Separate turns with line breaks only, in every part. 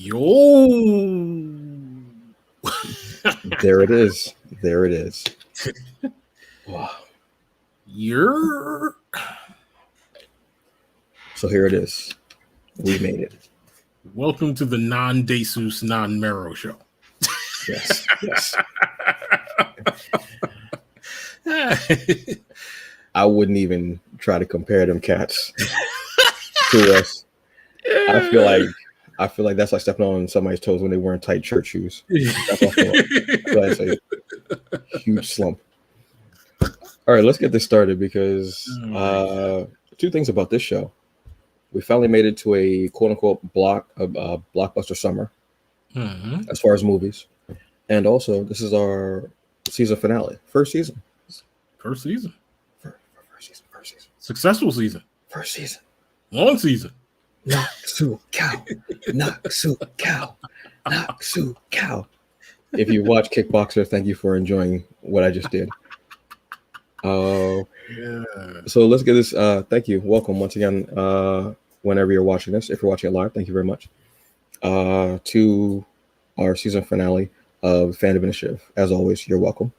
Yo.
There it is. There it is. Wow.
You're.
So here it is. We made it.
Welcome to the non-Desus, non-Mero show.
Yes. Yes. I wouldn't even try to compare them cats to us. I feel like that's like stepping on somebody's toes when they wearing tight church shoes. That's what I feel like. That's a huge slump. All right, let's get this started because two things about this show. We finally made it to a quote-unquote blockbuster summer as far as movies. And also, this is our season finale. First season.
First season.
First season.
Successful season.
First season.
Long season.
Naksu cow. If you watch Kickboxer, thank you for enjoying what I just did. So let's get this. Thank you. Welcome once again. Whenever you're watching this, if you're watching it live, thank you very much. To our season finale of Fandom Initiative. As always, you're welcome.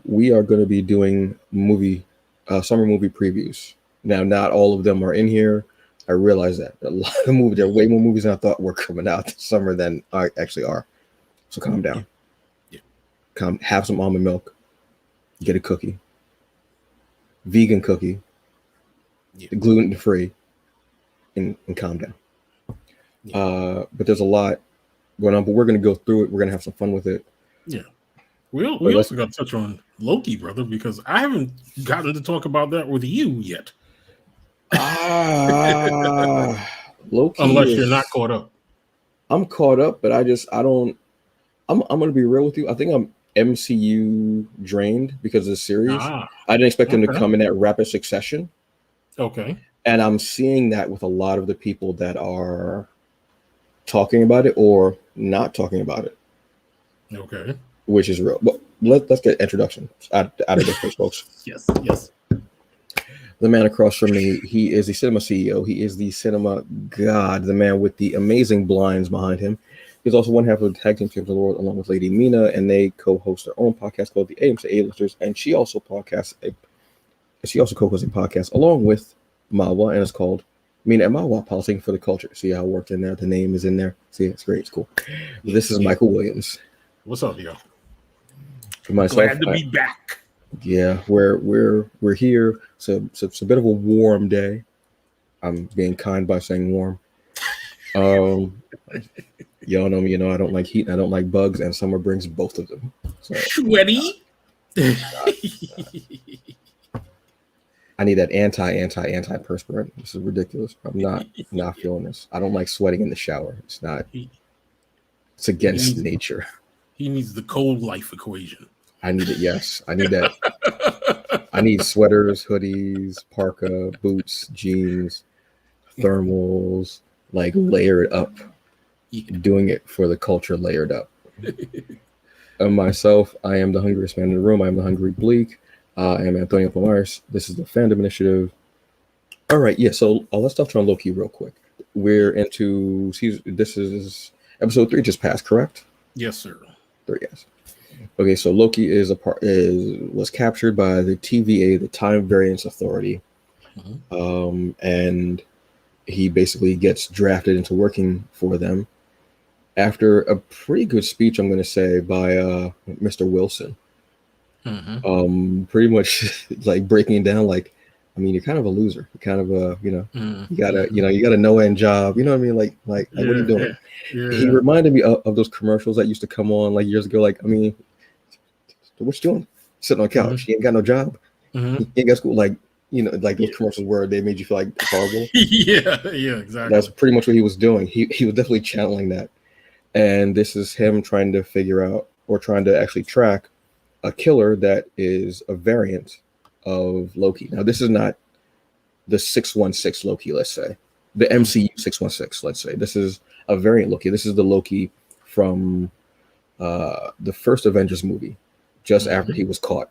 We are going to be doing summer movie previews. Now, not all of them are in here. I realize that a lot of movies, there are way more movies than I thought were coming out this summer than actually are. So calm down.
Yeah.
Have some almond milk. Get a cookie. Vegan cookie. Yeah. Gluten free. And calm down. Yeah. But there's a lot going on, but we're going to go through it. We're going to have some fun with it.
Yeah. We also got to touch on Loki, brother, because I haven't gotten to talk about that with you yet.
Loki.
Unless you're not caught up.
I'm caught up, but I'm going to be real with you. I think I'm MCU drained because of the series. I didn't expect them to come in that rapid succession.
Okay.
And I'm seeing that with a lot of the people that are talking about it or not talking about it.
Okay.
Which is real. But let's get introductions out of this first, folks.
Yes.
The man across from me, he is the cinema CEO. He is the cinema god, the man with the amazing blinds behind him. He's also one half of the tag team champions of the world, along with Lady Mina, and they co-host their own podcast called the AMC A-Listers, and she also co-hosts a podcast along with Mawa, and it's called Mina and Mawa, Politicking for the Culture. See how it worked in there? The name is in there. See, it's great. It's cool. This is Michael Williams.
What's up, yo?
For myself,
glad to be back.
Yeah, we're here. So it's a bit of a warm day. I'm being kind by saying warm. Y'all know me. I don't like heat. And I don't like bugs, and summer brings both of them. So,
sweaty.
I need that anti-perspirant. This is ridiculous. I'm not feeling this. I don't like sweating in the shower. It's not. It's against nature.
He needs the cold life equation.
I need it. Yes, I need that. I need sweaters, hoodies, parka, boots, jeans, thermals, like layered up. Doing it for the culture, layered up. Myself, I am the hungriest man in the room. I am the hungry bleak. I am Antonio Pomares. This is the Fandom Initiative. All right, yeah. So let's touch on Loki real quick. We're into season. This is episode 3 just passed, correct?
Yes, sir.
3, yes. Okay, so Loki was captured by the TVA, the Time Variance Authority, and he basically gets drafted into working for them after a pretty good speech, I'm going to say, by Mr. Wilson. Pretty much like breaking it down, like, I mean, you're kind of a loser. You're kind of a, you got a no-end job. You know what I mean? Like what are you doing? Yeah. He reminded me of those commercials that used to come on like years ago. Like, I mean, what you doing? Sitting on a couch. You ain't got no job. You ain't got school. Like, like those commercials where they made you feel like horrible.
Yeah, exactly.
That's pretty much what he was doing. He was definitely channeling that. And this is him trying to figure out, or trying to actually track, a killer that is a variant of Loki. Now, this is not the 616 Loki, let's say. The MCU 616, let's say. This is a variant Loki. This is the Loki from the first Avengers movie, just after he was caught.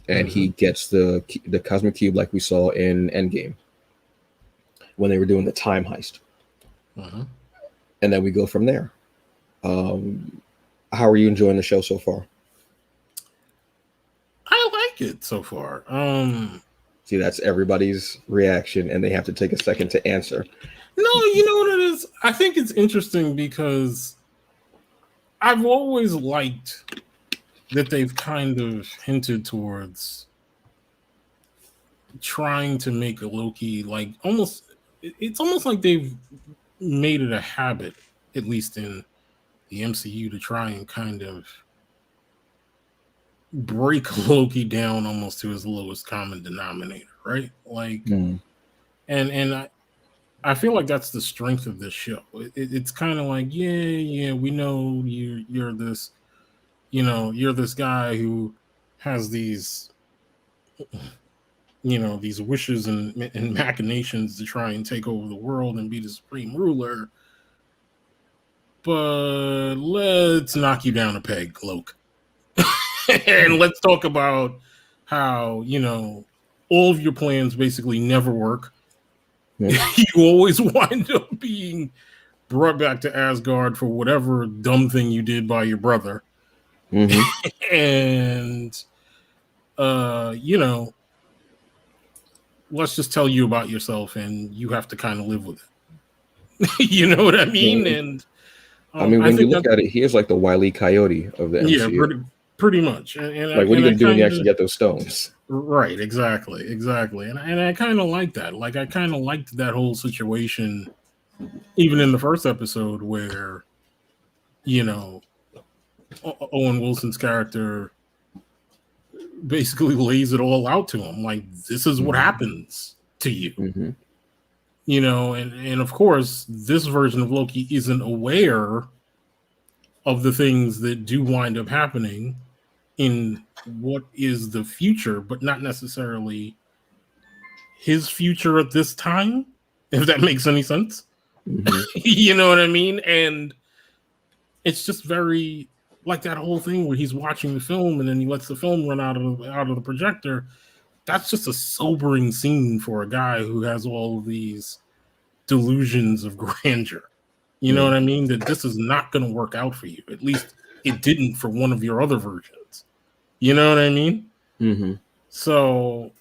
And he gets the Cosmic Cube like we saw in Endgame when they were doing the time heist. and then we go from there. How are you enjoying the show so far?
I like it so far.
See, that's everybody's reaction, and they have to take a second to answer.
No, you know what it is? I think it's interesting because I've always liked that they've kind of hinted towards trying to make a Loki like it's almost like they've made it a habit, at least in the MCU, to try and kind of break Loki down almost to his lowest common denominator, right? Like, and I feel like that's the strength of this show. It's kind of like, yeah, we know you're this, you're this guy who has these, these wishes and machinations to try and take over the world and be the supreme ruler. But let's knock you down a peg, Loki. And let's talk about how, all of your plans basically never work. You always wind up being brought back to Asgard for whatever dumb thing you did by your brother. And, let's just tell you about yourself and you have to kind of live with it. You know what I mean? And
I mean, when you look at it, he is like the Wile E. Coyote of the MCU.
Yeah, pretty much. And
like, what are you going to do when you actually get those stones?
Right, exactly. And I kind of like that. Like, I kind of liked that whole situation, even in the first episode where, Owen Wilson's character basically lays it all out to him. Like, this is what happens to you. And of course, this version of Loki isn't aware of the things that do wind up happening in what is the future, but not necessarily his future at this time, if that makes any sense. You know what I mean? And it's just very like that whole thing where he's watching the film and then he lets the film run out of the projector. That's just a sobering scene for a guy who has all of these delusions of grandeur. You know what I mean? That this is not going to work out for you. At least it didn't for one of your other versions. You know what I mean? So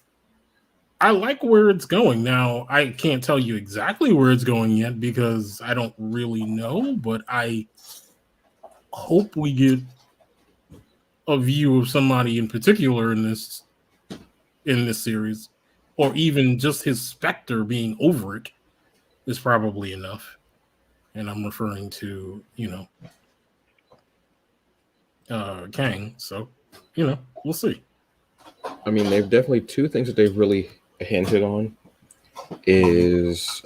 I like where it's going. Now, I can't tell you exactly where it's going yet because I don't really know, but I hope we get a view of somebody in particular in this series, or even just his specter being over it is probably enough. And I'm referring to, Kang. So, we'll see.
I mean, they've definitely two things that they've really hinted on is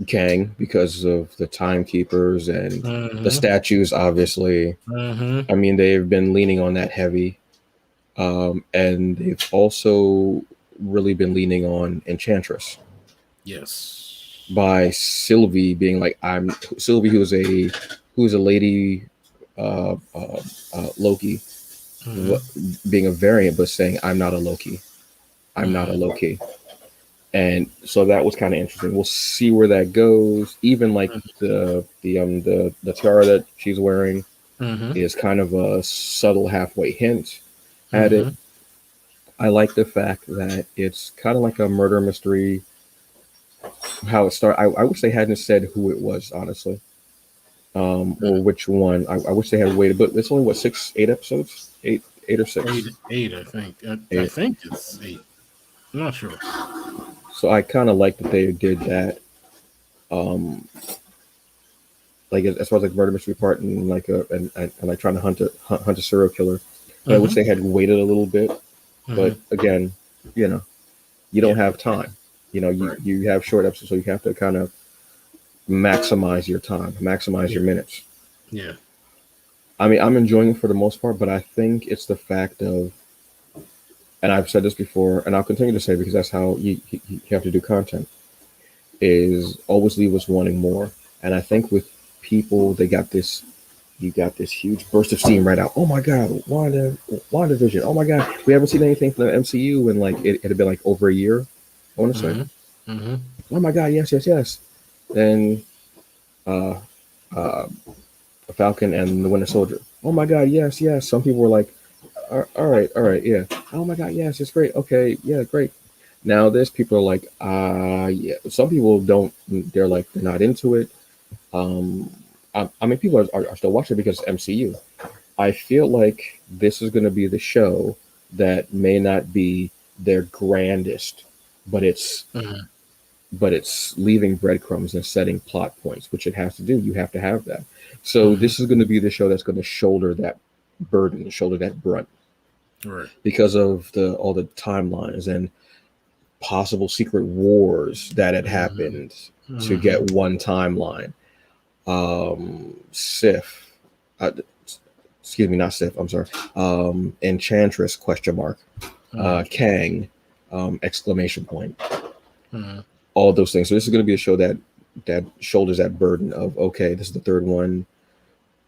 Kang because of the timekeepers and the statues, obviously. I mean, they've been leaning on that heavy. And they've also really been leaning on Enchantress.
Yes.
By Sylvie being like, I'm Sylvie, who's a lady Loki, being a variant, but saying, I'm not a Loki. I'm not a Loki. And so that was kind of interesting. We'll see where that goes. Even like the tiara that she's wearing is kind of a subtle halfway hint at it. I like the fact that it's kind of like a murder mystery. How it started. I wish they hadn't said who it was, honestly, or which one. I wish they had waited, but it's only what 8 episodes, eight or six.
Eight, I think. I think it's 8. I'm not sure.
So I kind of like that they did that. Like as far as like murder mystery part and like and like trying to hunt a serial killer. But I wish they had waited a little bit. But again, you don't have time. You have short episodes, so you have to kind of maximize your time, maximize your minutes.
Yeah.
I mean, I'm enjoying it for the most part, but I think it's the fact of, and I've said this before, and I'll continue to say because that's how you have to do content, is always leave us wanting more. And I think with people, you got this huge burst of steam right out. Oh my God, WandaVision. Oh my God, we haven't seen anything from the MCU in like, it had been like over a year, I want to say. Oh my God, yes. Then uh, Falcon and the Winter Soldier. Oh my God, yes, yes. Some people were like, all right, yeah. Oh my God, yes, it's great. Okay, yeah, great. Now there's people are like, yeah. Some people don't. They're like they're not into it. Um, I mean, people are still watching because it's MCU. I feel like this is going to be the show that may not be their grandest, but
Mhm.
it's leaving breadcrumbs and setting plot points, which it has to do. You have to have that. So
Mhm.
this is going to be the show that's going to shoulder that burden, shoulder that brunt,
Right.
because of the all the timelines and possible secret wars that had
Mhm.
happened to
Mhm.
get one timeline. Sif, uh, excuse me, not Sif. I'm sorry. Enchantress question mark.
Mhm.
Kang, exclamation point.
Mhm.
All those things. So this is going to be a show that shoulders that burden of, okay, this is the third one,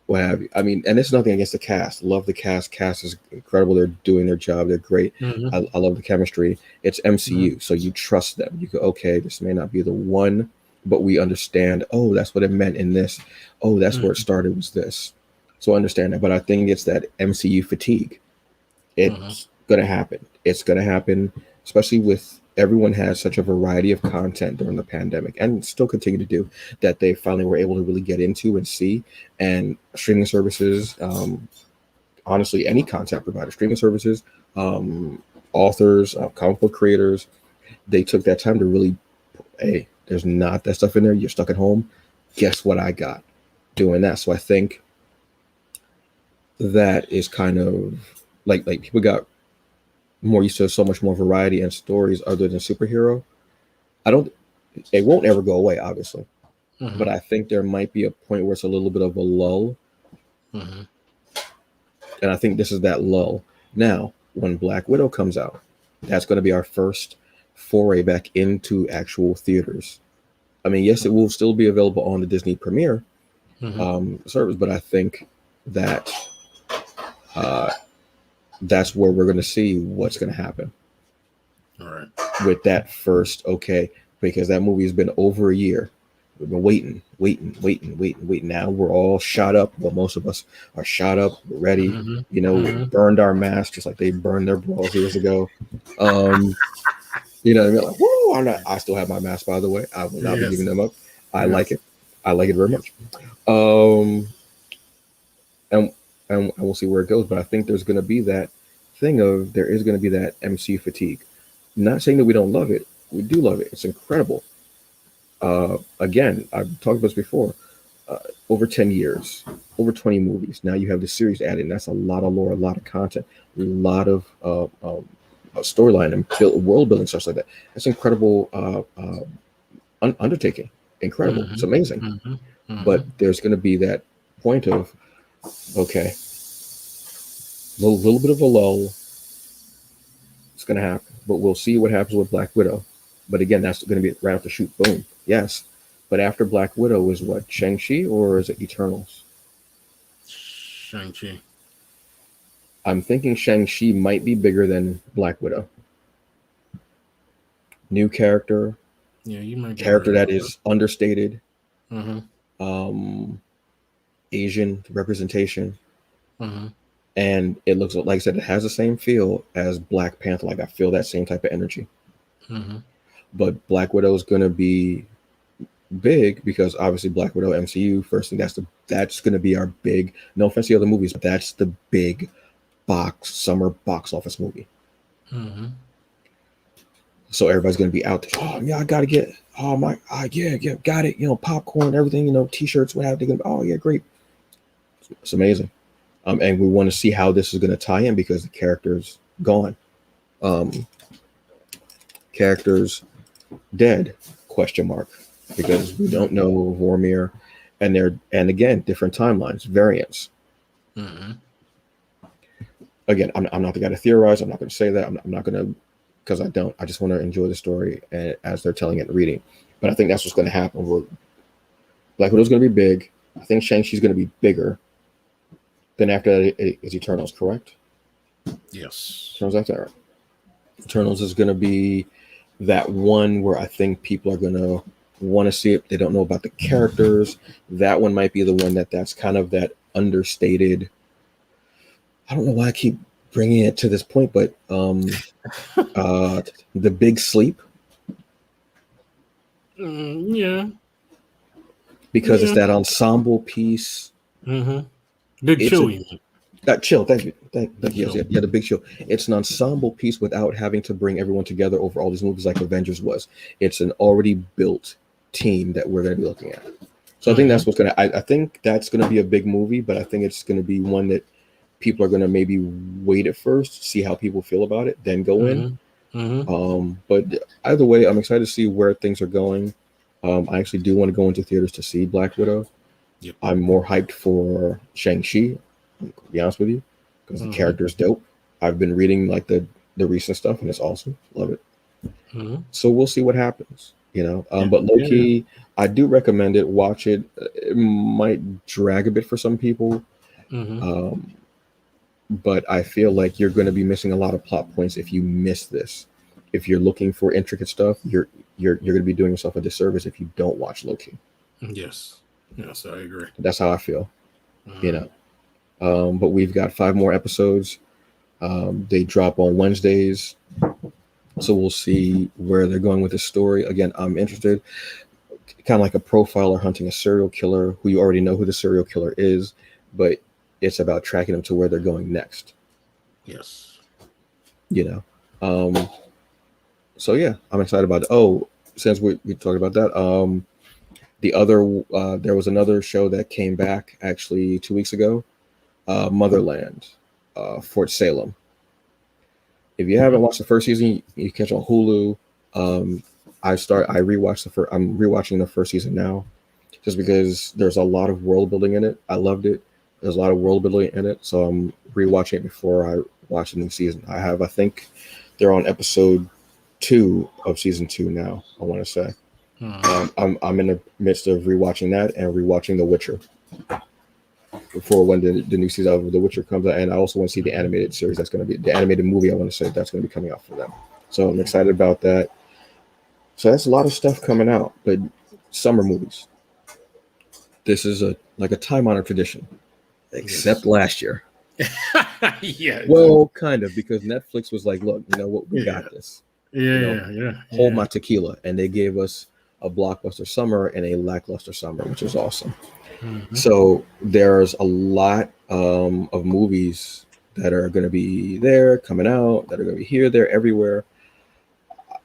what have you. I mean, and it's nothing against the cast. Love the cast. Cast is incredible. They're doing their job. They're great.
Mhm.
I love the chemistry. It's
Mhm.
MCU, so you trust them. You go, okay, this may not be the one, but we understand. Oh, that's what it meant in this. Oh, that's where it
Mhm.
started, was this. So I understand that. But I think it's that MCU fatigue.
Mhm.
It's gonna happen. It's gonna happen, especially with everyone has such a variety of content during the pandemic and still continue to do, that they finally were able to really get into and see. And streaming services, honestly, any content provider, streaming services, um, authors, comic book creators, they took that time to really, hey, there's not that stuff in there. You're stuck at home. Guess what I got? Doing that. So I think that is kind of like people got more used to so much more variety and stories other than superhero. I don't. It won't ever go away, obviously, but
Mhm.
I think there might be a point where it's a little bit of a lull,
Mhm.
and I think this is that lull. Now, when Black Widow comes out, that's going to be our first foray back into actual theaters. I mean, yes, it will still be available on the Disney Premiere
Mhm.
service, but I think that uh, that's where we're going to see what's going to happen
All right.
with that first. Okay, because that movie has been over a year. We've been waiting. Now we're all shot up. Well, most of us are shot up. We're ready.
Mhm.
You know, we
Mhm.
burned our masks just like they burned their bras years ago. Um, you know what I mean? Like, whoo! I still have my mask, by the way. I will not be giving
Yes.
them up. I like
Yes.
it. I like it very
Yes.
much. Um, and and we'll see where it goes. But I think there's going to be that thing of there is going to be that MC fatigue. Not saying that we don't love it. We do love it. It's incredible. Again, I've talked about this before. Uh, Over 10 years, over 20 movies. Now you have the series added. And that's a lot of lore, a lot of content, a lot of storyline and world building, stuff like that. That's incredible undertaking. Incredible. It's
Mhm.
amazing.
Mhm.
But
Mhm.
there's going to be that point of, okay, little bit of a lull. It's going to happen. But we'll see what happens with Black Widow. But again, that's going to be right after shoot. Boom. Yes. But after Black Widow is what? Shang-Chi or is it Eternals?
Shang-Chi.
I'm thinking Shang-Chi might be bigger than Black Widow. New character,
Yeah, you might be
character
right
that
about
is understated,
that. Mhm.
um, Asian representation,
Mhm.
and it looks like I said, it has the same feel as Black Panther. Like I feel that same type of energy.
Mhm.
But Black Widow is gonna be big because obviously Black Widow MCU first thing that's gonna be our big. No offense to the other movies, but that's the big summer box office movie.
Mhm.
So everybody's gonna be out there. Oh yeah, I gotta get. Oh my, yeah, got it. You know, popcorn, everything. You know, t-shirts, what have they gonna? Oh yeah, great. It's amazing. And we want to see how this is gonna tie in because the character's gone. Um, characters dead? Question mark. Because we don't know Vormir, and again different timelines, variants.
Mhm.
Again, I'm not the guy to theorize. I'm not going to say that. I'm not going to because I don't. I just want to enjoy the story as they're telling it and reading. But I think that's what's going to happen. Black Widow's going to be big. I think Shang-Chi's going to be bigger. Then after that is Eternals, correct?
Yes.
Eternals after that, right? Eternals is going to be that one where I think people are going to want to see it. They don't know about the characters. That one might be the one that's kind of that understated. I don't know why I keep bringing it to this point, but The Big Sleep.
Yeah.
Because it's that ensemble piece.
Mm-hmm. Big
it's
Chill,
a,
you mean?
Chill. Thank you. Thank you.
Chill.
Yeah, The Big Chill. It's an ensemble piece without having to bring everyone together over all these movies like Avengers was. It's an already built team that we're going to be looking at. So I think that's what's going to. I think that's going to be a big movie, but I think it's going to be one that people are going to maybe wait at first, see how people feel about it, then go in. But either way, I'm excited to see where things are going. I actually do want to go into theaters to see Black Widow.
Yep.
I'm more hyped for Shang-Chi, to be honest with you, because the character is dope. I've been reading like the recent stuff, and it's awesome. Love it. So we'll see what happens, But low-key, I do recommend it. Watch it. It might drag a bit for some people, but I feel like you're going to be missing a lot of plot points if you miss this. If you're looking for intricate stuff, you're going to be doing yourself a disservice if you don't watch low-key.
Yes, I agree.
That's how I feel, But we've got 5 more episodes. They drop on Wednesdays, so we'll see where they're going with this story. Again, I'm interested, kind of like a profiler hunting a serial killer who you already know who the serial killer is, but it's about tracking them to where they're going next.
Yes.
So yeah, I'm excited about it. Oh, since we talked about that, there was another show that came back actually 2 weeks ago, Motherland, Fort Salem. If you haven't watched the first season, you catch on Hulu. I'm rewatching the first season now, just because there's a lot of world building in it. I loved it. There's a lot of world building in it, so I'm rewatching it before I watch the new season. I think they're on episode 2 of season 2 now, I want to say. I'm in the midst of rewatching that and rewatching The Witcher before when the new season of The Witcher comes out, and I also want to see the animated series that's going to be the animated movie. I want to say that's going to be coming out for them, so I'm excited about that. So that's a lot of stuff coming out, but summer movies. This is a time-honored tradition, except last year.
Yeah.
Well, kind of, because Netflix was like, "Look, you know what? We got this. Hold my tequila," and they gave us a blockbuster summer and a lackluster summer, which is awesome. So there's a lot of movies that are going to be there, coming out, that are going to be here, there, everywhere.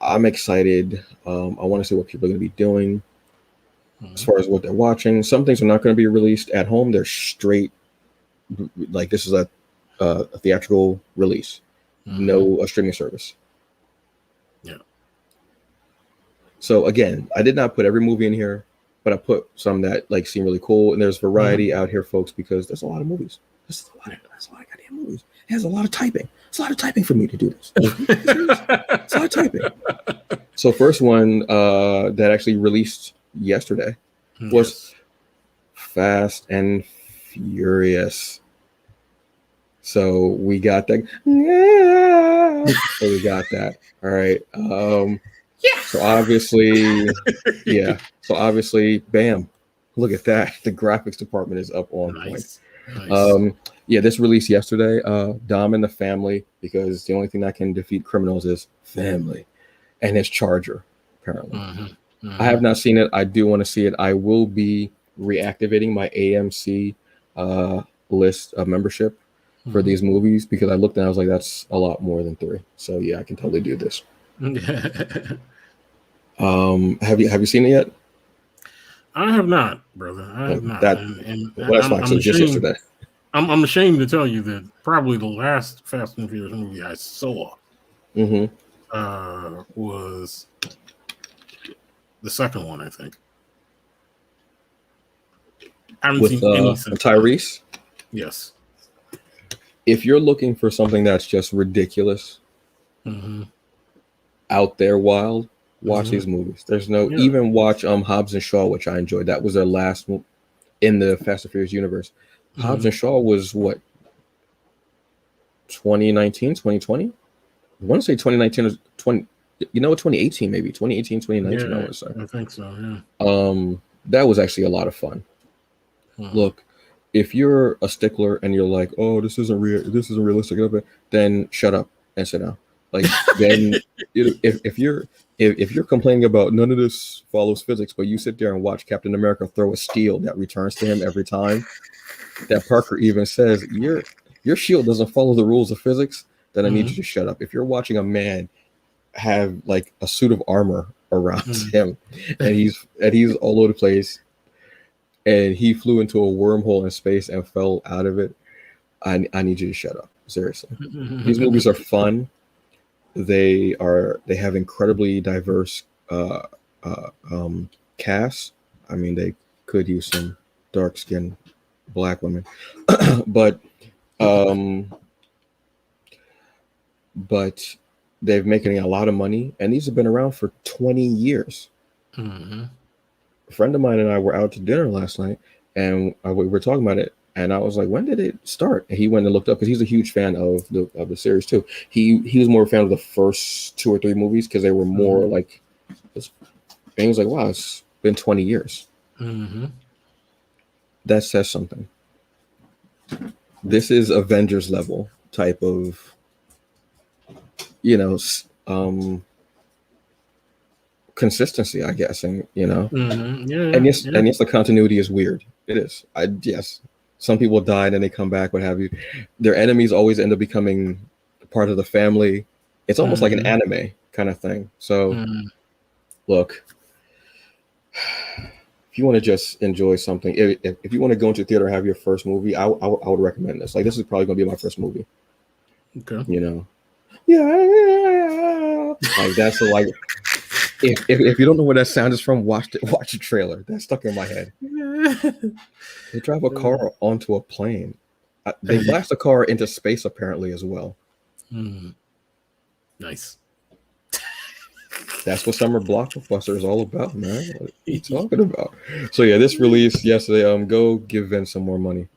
I'm excited. I want to see what people are going to be doing as far as what they're watching. Some things are not going to be released at home. They're straight, like this is a theatrical release, no a streaming service.
Yeah.
So again, I did not put every movie in here, but I put some that seem really cool. And there's variety out here, folks, because there's a lot of movies. There's a lot of goddamn movies. It has a lot of typing. It's a lot of typing for me to do this. It's a lot of typing. So first one that actually released yesterday was Fast and Furious. So we got that. So we got that. All right. So obviously, bam, look at that. The graphics department is up on point. This released yesterday. Dom and the family, because the only thing that can defeat criminals is family, and his charger, apparently. I have not seen it. I do want to see it. I will be reactivating my AMC list of membership for these movies, because I looked and I was like, that's a lot more than 3. So yeah, I can totally do this. Have you seen it yet?
I have not, brother. I have not.
That's fine. So just yesterday.
I'm ashamed to tell you that probably the last Fast and Furious movie I saw was the second one, I think. I haven't seen any since
Tyrese.
Yes.
If you're looking for something that's just ridiculous, out there, wild, watch these movies. There's no even watch Hobbs and Shaw, which I enjoyed. That was their last in the Fast and Furious universe. Hobbs and Shaw was what, 2019, 2020? I want to say 2019 or You know, 2018 maybe 2018, 2019. I
Yeah,
want to say.
I think so. Yeah.
That was actually a lot of fun. Look, if you're a stickler and you're like, "Oh, this isn't real, this isn't realistic," then shut up and sit down. Like then, if you're complaining about none of this follows physics, but you sit there and watch Captain America throw a steel that returns to him every time, that Parker even says your shield doesn't follow the rules of physics, then I need you to shut up. If you're watching a man have like a suit of armor around him and he's all over the place and he flew into a wormhole in space and fell out of it, I need you to shut up. Seriously. These movies are fun. They have incredibly diverse casts. I mean, they could use some dark skinned black women. but they've making a lot of money, and these have been around for 20 years. A friend of mine and I were out to dinner last night, and we were talking about it, and I was like, when did it start? And he went and looked up, because he's a huge fan of the series too. He was more a fan of the first 2 or 3 movies, because they were more like, and he was like, wow, it's been 20 years. That says something. This is Avengers level type of, consistency, I guess, and and yes, the continuity is weird. It is. Yes, some people died and they come back, what have you. Their enemies always end up becoming part of the family. It's almost like an anime kind of thing. So, look, if you want to just enjoy something, if you want to go into theater and have your first movie, I would recommend this. Like, this is probably going to be my first movie.
Okay.
Yeah, like that's like. If you don't know where that sound is from, watch the trailer. That's stuck in my head. They drive a car onto a plane. They blast a car into space apparently as well.
Nice.
That's what summer blockbuster is all about, man. What are you talking about? So yeah, this released yesterday. Go give Vince some more money.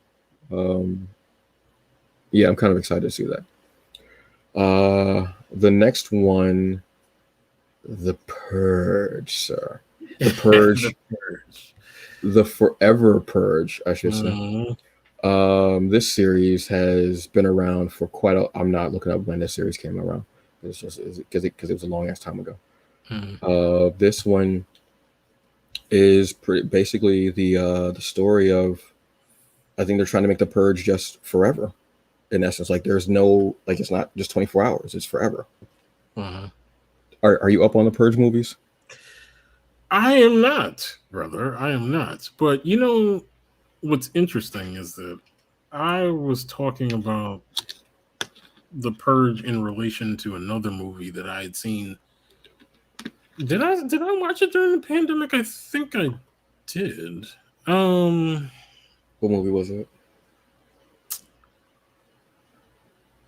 Yeah, I'm kind of excited to see that. The next one. The Purge, sir. The Purge. The Forever Purge, I should say. This series has been around for quite a. I'm not looking up when this series came around. It's just because it was a long ass time ago. This one is basically the story of. I think they're trying to make the Purge just forever. In essence, like there's no it's not just 24 hours. It's forever. Are you up on the Purge movies?
I am not, brother. I am not. But what's interesting is that I was talking about the Purge in relation to another movie that I had seen. Did I watch it during the pandemic? I think I did.
What movie was it?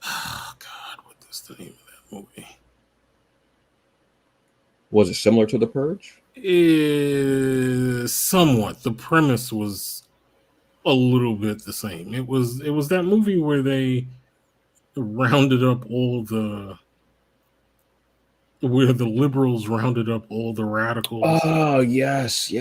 Oh God, what is the name of that movie?
Was it similar to The Purge?
Somewhat. The premise was a little bit the same. It was that movie where they rounded up where the liberals rounded up all the radicals.
Oh yes.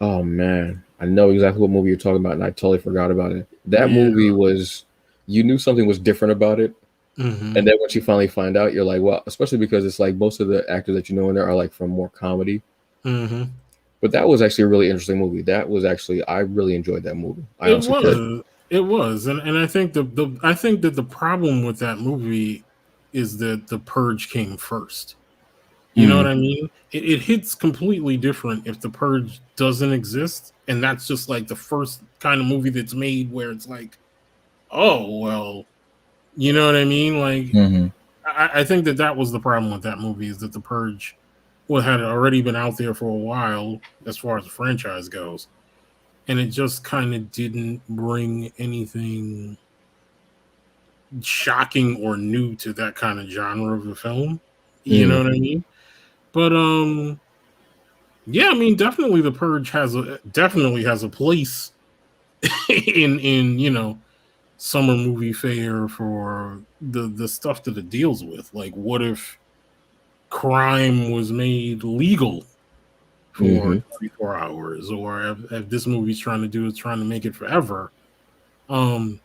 Oh man, I know exactly what movie you're talking about, and I totally forgot about it. That movie was, you knew something was different about it. And then once you finally find out, you're like, well, especially because it's like most of the actors that you know in there are like from more comedy. But that was actually a really interesting movie. That was actually, I really enjoyed that movie.
It was, and I think I think that the problem with that movie is that The Purge came first. You know what I mean? It hits completely different if The Purge doesn't exist, and that's just like the first kind of movie that's made where it's like, oh well. You know what I mean? Like, I think that was the problem with that movie, is that The Purge had already been out there for a while as far as the franchise goes. And it just kind of didn't bring anything shocking or new to that kind of genre of a film. You know what I mean? But, yeah, I mean, definitely The Purge definitely has a place in summer movie fare for the stuff that it deals with. Like, what if crime was made legal for
Mm-hmm.
24 hours, or if this movie's trying to do is trying to make it forever. I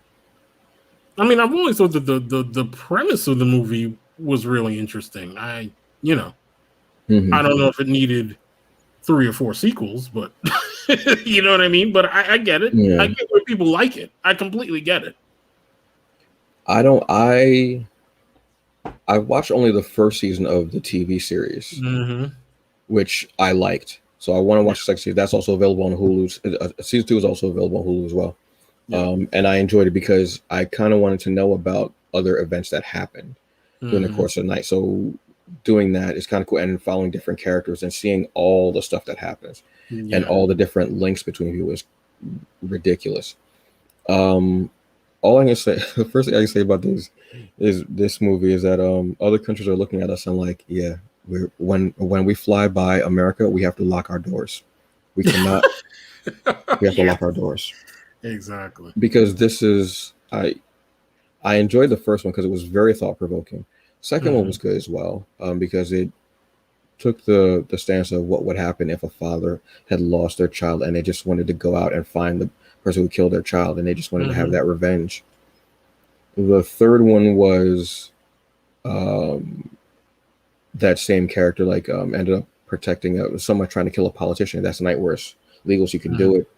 mean, I've always thought that the premise of the movie was really interesting. You know,
Mm-hmm.
I don't know if it needed 3 or 4 sequels, but you know what I mean? But I get it. I
Yeah.
get why people like it. I completely get it.
I don't. I watched only the first season of the TV series,
Mm-hmm.
which I liked. So I want to
Yeah.
watch the second season. That's also available on Hulu. Season 2 is also available on Hulu as well.
Yeah.
And I enjoyed it because I kind of wanted to know about other events that happened during the
Mm-hmm.
course of the night. So doing that is kind of cool, and following different characters and seeing all the stuff that happens and
Yeah.
all the different links between people is ridiculous. Um, all I can say, the first thing I can say about this movie is that other countries are looking at us and like, yeah, when we fly by America, we have to lock our doors. We cannot. We have to
Yeah.
lock our doors
Exactly.
because this is I enjoyed the first one because it was very thought provoking. Second one
Mm-hmm.
was good as well because it took the stance of what would happen if a father had lost their child and they just wanted to go out and find the person who killed their child and they just wanted to have
Mm-hmm.
that revenge. The third one was um, that same character like ended up protecting someone trying to kill a politician. That's a night where it's legal, so you can do it.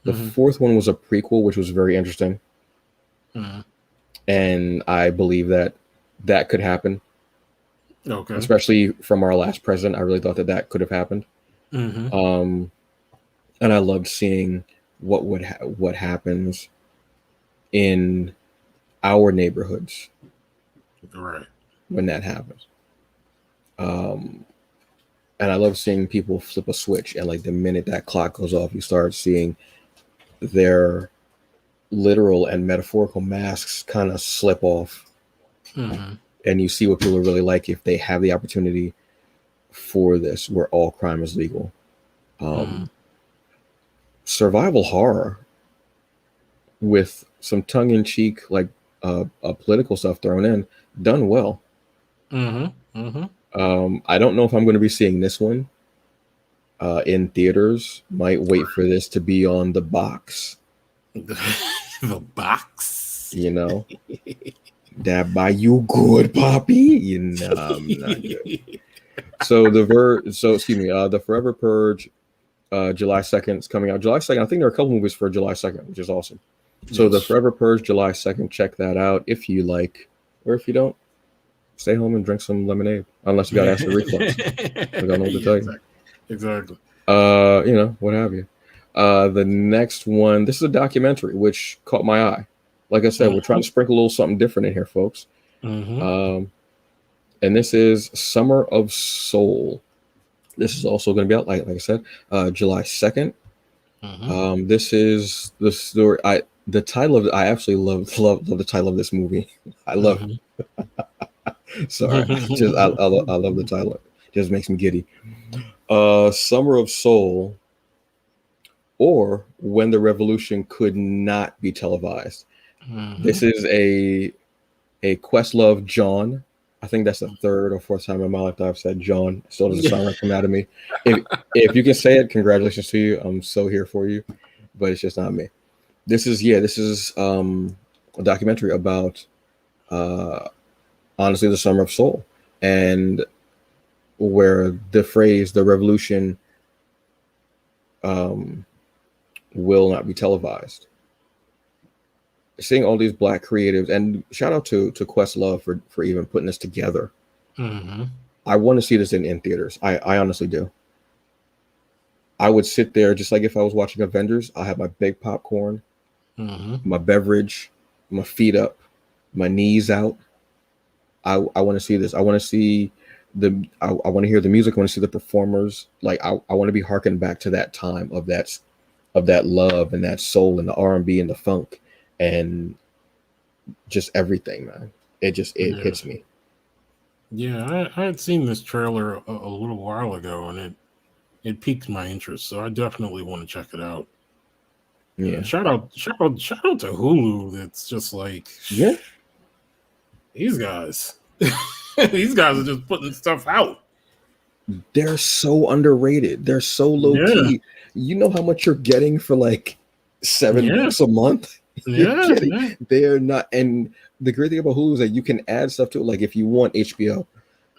The
Mm-hmm.
fourth one was a prequel, which was very interesting,
Mm-hmm.
and I believe that that could happen,
Okay.
especially from our last president. I really thought that that could have happened.
Mm-hmm.
Um, and I loved seeing what happens in our neighborhoods
Right.
when that happens. Um, and I love seeing people flip a switch, and like the minute that clock goes off, you start seeing their literal and metaphorical masks kind of slip off,
Mm-hmm.
and you see what people really like if they have the opportunity for this, where all crime is legal.
Mm-hmm.
Um, survival horror with some tongue-in-cheek like political stuff thrown in, done well.
Mm-hmm. Mm-hmm.
I don't know if I'm going to be seeing this one in theaters. Might wait for this to be on the box.
The box.
You know, that buy you good, Poppy. You know, I'm not good. So excuse me. The Forever Purge, July 2nd is coming out. July 2nd. I think there are a couple movies for July 2nd, which is awesome. So the
Yes.
Forever Purge, July 2nd. Check that out if you like, or if you don't, stay home and drink some lemonade. Unless you got acid reflux, I don't know what to
Yeah,
tell you.
exactly.
You know, what have you. The next one, this is a documentary which caught my eye. Like I said, we're trying to sprinkle a little something different in here, folks.
Mm-hmm.
And this is Summer of Soul. This is also going to be out, like I said, July 2nd.
Mm-hmm.
This is the story. The title of it, I absolutely love the title of this movie. I love
Mm-hmm.
it. Sorry, I love the title. It just makes me giddy. Summer of Soul, or When the Revolution Could Not Be Televised.
Mm-hmm.
This is a Questlove John. I think that's the third or fourth time in my life that I've said John. Still doesn't sound right coming out of me. If you can say it, congratulations to you. I'm so here for you, but it's just not me. This is a documentary about honestly the Summer of Soul, and where the phrase "the revolution" will not be televised. Seeing all these black creatives, and shout out to Questlove for even putting this together.
Mm-hmm.
I want to see this in theaters. I honestly do. I would sit there just like if I was watching Avengers. I have my big popcorn,
Mm-hmm.
my beverage, my feet up, my knees out. I want to see this. I want to see I want to hear the music. I want to see the performers. Like I want to be harkened back to that time of that love and that soul and the R&B and the funk and just everything, man. It hits me.
Yeah, I had seen this trailer a little while ago, and it piqued my interest, so I definitely want to check it out.
Yeah.
Shout out to Hulu. That's just like,
Yeah.
these guys. These guys are just putting stuff out.
They're so underrated. They're so low key. You know how much you're getting for like $7 a month? They're not. And the great thing about Hulu is that you can add stuff to it. Like if you want HBO,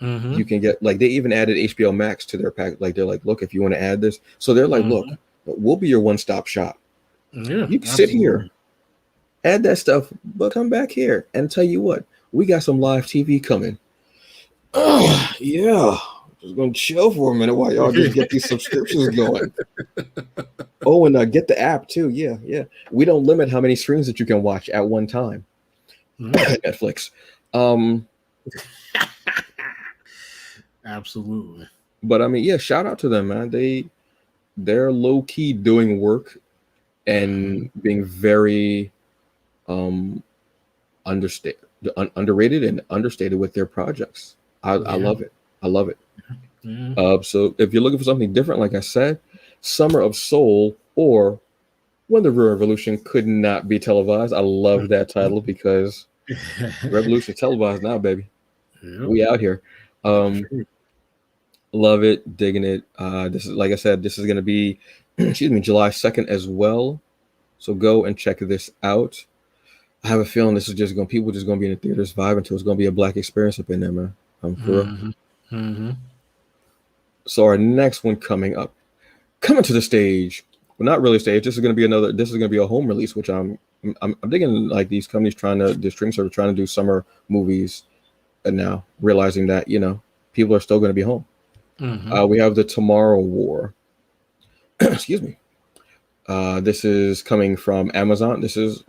you can get, like, they even added HBO Max to their pack. Like they're like, look, if you want to add this. So they're like, look, we'll be your one-stop shop.
Yeah,
you can sit here, add that stuff, but come back here and tell you what, we got some live TV coming. Yeah. Just gonna chill for a minute while y'all just get these subscriptions going. Oh, and get the app too. Yeah. We don't limit how many streams that you can watch at one time. Netflix.
Absolutely.
But I mean, yeah, shout out to them, man. They're low key doing work and being very underrated and understated with their projects. I love it. I love it. So if you're looking for something different, like I said, Summer of Soul or When the Revolution could not be televised. I love that title because Revolution televised now, baby. We out here. Love it, digging it. This is, like I said, this is going to be, July 2nd as well. So go and check this out. I have a feeling this is just going, people just going to be in the theaters vibing until it's going to be a black experience up in there, man. For real. So our next one coming to the stage. Well, not really stage. This is going to be a home release, which I'm digging, like these companies the streaming service trying to do summer movies, and now realizing that, people are still going to be home. We have The Tomorrow War. Excuse me. This is coming from Amazon. This is,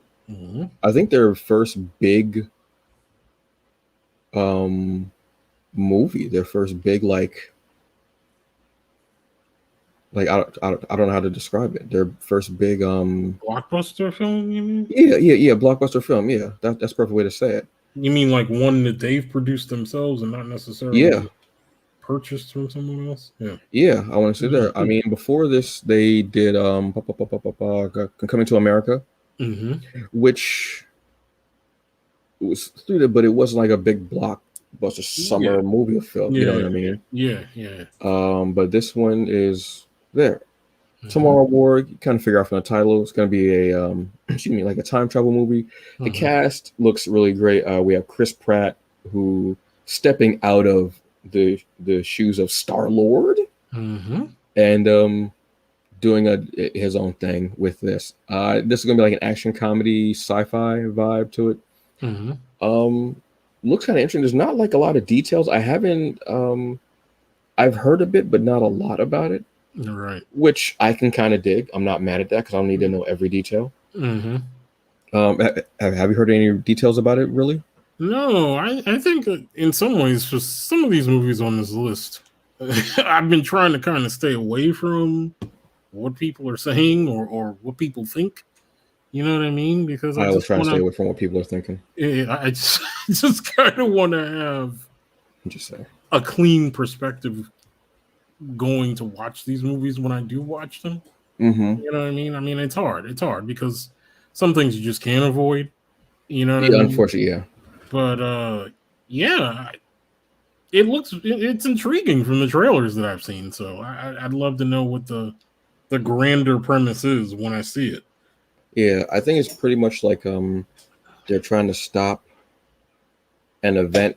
I think, their first big movie. Their first big I don't know how to describe it. Their first big
blockbuster film, you mean?
Yeah, blockbuster film. Yeah, that's the perfect way to say it.
You mean like one that they've produced themselves and not necessarily purchased from someone else?
Yeah, I want to say there. I mean, before this, they did Coming to America, which was through there, but it wasn't like a big blockbuster summer movie film. You know what I mean?
Yeah.
But this one is there. Tomorrow War, you kind of figure out from the title, it's going to be a like a time travel movie. The cast looks really great. We have Chris Pratt, who stepping out of the shoes of Star-Lord, and doing his own thing with this. This is going to be like an action comedy, sci-fi vibe to it. Looks kind of interesting. There's not like a lot of details. I haven't. I've heard a bit, but not a lot about it.
Right.
Which I can kind of dig. I'm not mad at that because I don't need to know every detail. Have you heard any details about it, really?
No, I think in some ways, for some of these movies on this list, I've been trying to kind of stay away from what people are saying or what people think. You know what I mean? Because
I was trying to stay away from what people are thinking.
I just kind of want to have a clean perspective going to watch these movies when I do watch them. You know what I mean? I mean, it's hard. It's hard because some things you just can't avoid. You know what I mean?
Unfortunately, yeah.
But it's intriguing from the trailers that I've seen. So I'd love to know what the grander premise is when I see it.
Yeah, I think it's pretty much like they're trying to stop an event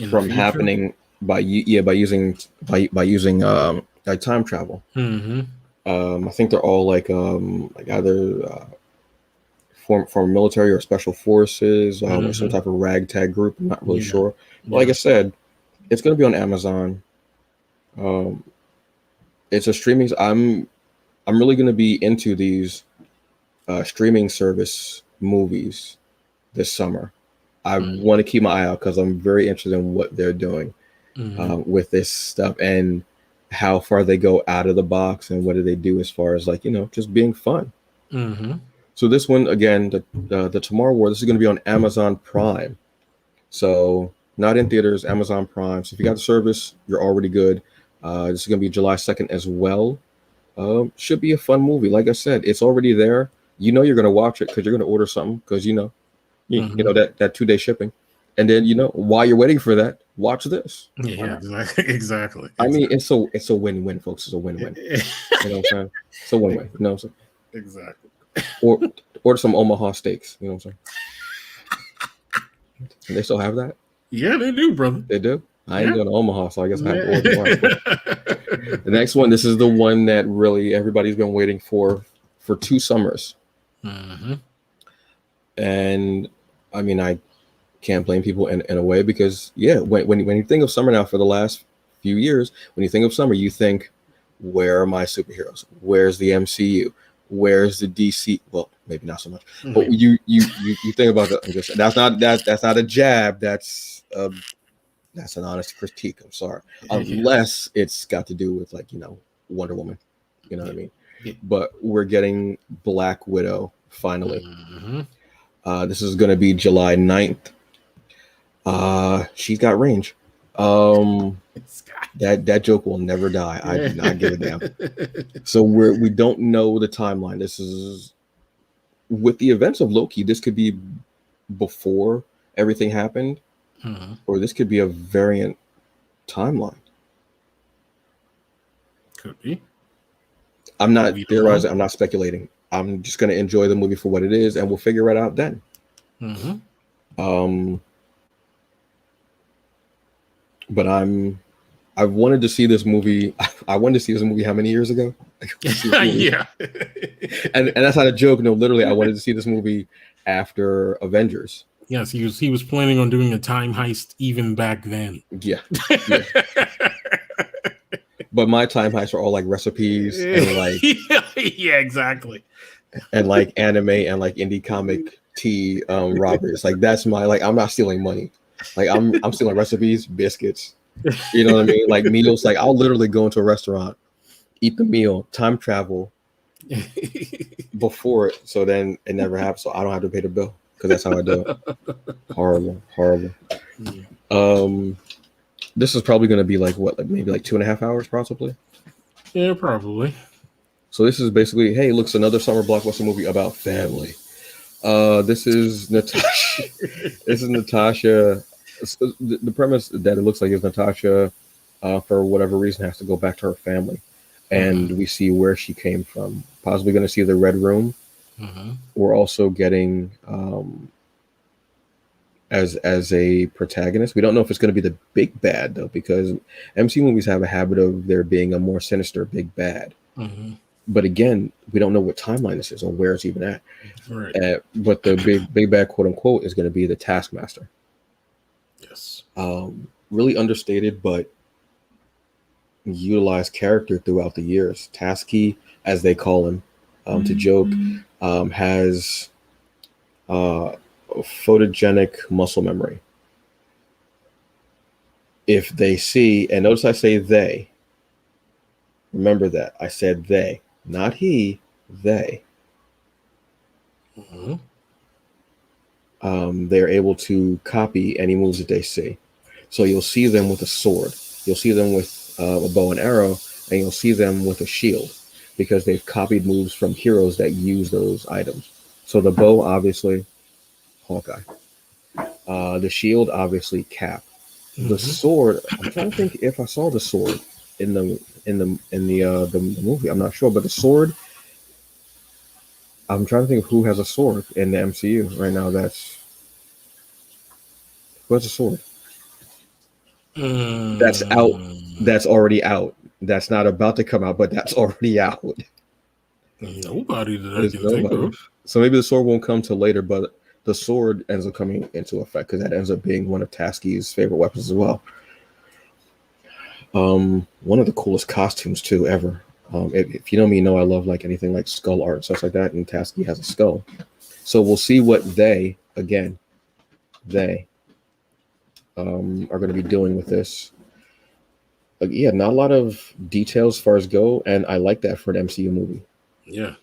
from happening by using like time travel. I think they're all like either from military or special forces or some type of ragtag group. I'm not really sure. But like I said, it's going to be on Amazon. It's a streaming. I'm really going to be into these streaming service movies this summer. I want to keep my eye out because I'm very interested in what they're doing with this stuff and how far they go out of the box and what do they do as far as just being fun. So this one, again, the Tomorrow War, this is going to be on Amazon Prime. So not in theaters, Amazon Prime. So if you got the service, you're already good. This is going to be July 2nd as well. Should be a fun movie. Like I said, it's already there. You know you're gonna watch it because you're gonna order something because you know that 2-day shipping, and then while you're waiting for that, watch this.
Yeah, exactly.
I mean, it's a win-win, folks. It's a win-win. You know what I'm saying? It's a win-win. You know what I'm saying?
Exactly.
Or order some Omaha steaks. You know what I'm saying? And they still have that?
Yeah, they do, brother.
They do. I ain't going to Omaha, so I guess I have to order one. The next one, this is the one that really everybody's been waiting for 2 summers.
Mm-hmm.
And I mean, I can't blame people in a way because when you think of summer now for the last few years, when you think of summer, you think, where are my superheroes? Where's the MCU? Where's the DC? Well, maybe not so much, but you think about that. That's not a jab. That's an honest critique. I'm sorry, unless it's got to do with Wonder Woman. You know what I mean? Yeah. But we're getting Black Widow finally. Mm-hmm. This is going to be July 9th. She's got range. That joke will never die. I do not give a damn. So we don't know the timeline. This is with the events of Loki. This could be before everything happened, or this could be a variant timeline.
Could be.
I'm not theorizing. I'm not speculating. I'm just going to enjoy the movie for what it is, and we'll figure it out then. Mm-hmm. But I've wanted to see this movie. I wanted to see this movie how many years ago?
Yeah.
and that's not a joke. No, literally, I wanted to see this movie after Avengers.
Yes, he was planning on doing a time heist even back then.
Yeah. But my time heists are all like recipes and like
yeah, exactly.
And like anime and like indie comic tea robbers. Like that's my I'm not stealing money. Like I'm stealing recipes, biscuits. You know what I mean? Like meals. Like I'll literally go into a restaurant, eat the meal, time travel before it, so then it never happens. So I don't have to pay the bill because that's how I do it. Horrible. Yeah. This is probably going to be maybe 2.5 hours, possibly.
Yeah, probably.
So this is basically, hey, looks another summer blockbuster movie about family. This is Natasha. This is Natasha. The premise that it looks like is Natasha, for whatever reason, has to go back to her family, and we see where she came from. Possibly going to see the Red Room. We're also getting as a protagonist. We don't know if it's going to be the big bad though, because MC movies have a habit of there being a more sinister big bad. But again, we don't know what timeline this is or where it's even at. Right. But the big bad, quote unquote, is going to be the Taskmaster.
Yes.
Really understated, but utilized character throughout the years. Tasky, as they call him, to joke, has photogenic muscle memory. If they see, and notice I say they, remember that I said they, not he, they. They're able to copy any moves that they see. So you'll see them with a sword, you'll see them with a bow and arrow, and you'll see them with a shield because they've copied moves from heroes that use those items. So the bow, obviously, Hawkeye. The shield, obviously, Cap. The sword, I'm trying to think if I saw the sword in the movie. I'm not sure, but the sword, I'm trying to think of who has a sword in the MCU right now. Who has a sword? That's out. That's already out. That's not about to come out, but that's already out.
Nobody that I can think of.
So maybe the sword won't come till later, but the sword ends up coming into effect because that ends up being one of Tasky's favorite weapons as well. One of the coolest costumes too ever. If you know me, you know I love like anything like skull art and stuff like that, and Tasky has a skull. So we'll see what they are going to be doing with this. Yeah, not a lot of details as far as go, and I like that for an MCU movie.
Yeah.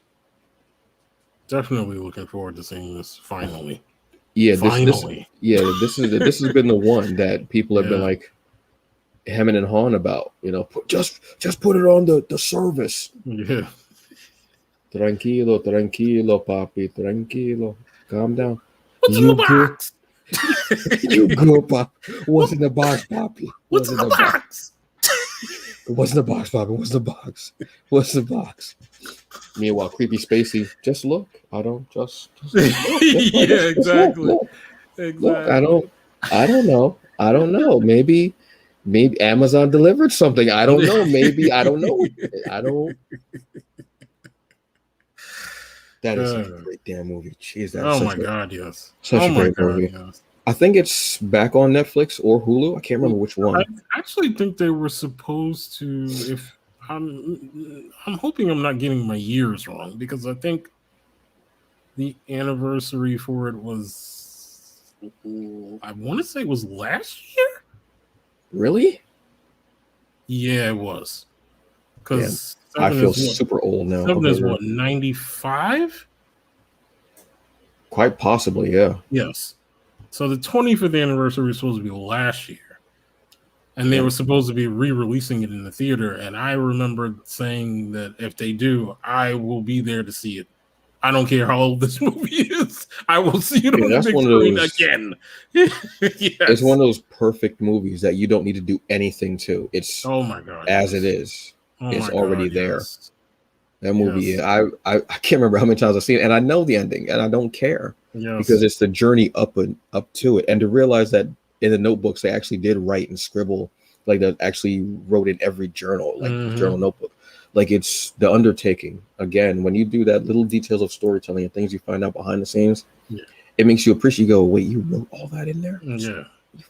Definitely looking forward to seeing this finally.
Yeah, finally. This has been the one that people have been like, hemming and hawing about, just put it on the service.
Yeah.
Tranquilo, tranquilo, papi, tranquilo. Calm down.
What's in the box?
You good, pop. What's in the box, papi?
What's in the box?
What's in the box, papi? What's the box? What's the box? Meanwhile, creepy Spacey, just look. I don't just look.
Yeah, exactly.
Look. Look, I don't know. Maybe Amazon delivered something. I don't know. Maybe I don't know. I don't. That is a great damn movie. Jeez,
oh my God, yes.
Such a great movie.
Yes.
I think it's back on Netflix or Hulu. I can't remember which one.
I actually think they were supposed to. If I'm hoping I'm not getting my years wrong, because I think the anniversary for it was, I want to say it was last year.
Really?
Yeah, it was. Because
I feel super old now.
7 is what, 95?
Quite possibly, yeah.
Yes. So the 25th anniversary was supposed to be last year. And they were supposed to be re-releasing it in the theater. And I remember saying that if they do, I will be there to see it. I don't care how old this movie is. I will see it on the big screen again. Yes.
It's one of those perfect movies that you don't need to do anything to. It's
oh my God,
as it is. It's already there.
Yes.
That movie, I can't remember how many times I've seen it, and I know the ending, and I don't care because it's the journey up to it, and to realize that in the notebooks they actually did write and scribble, like they actually wrote in every journal, like journal notebook. Like it's the undertaking. Again, when you do that little details of storytelling and things you find out behind the scenes, it makes you appreciate. You go, wait, you wrote all that in there?
Yeah.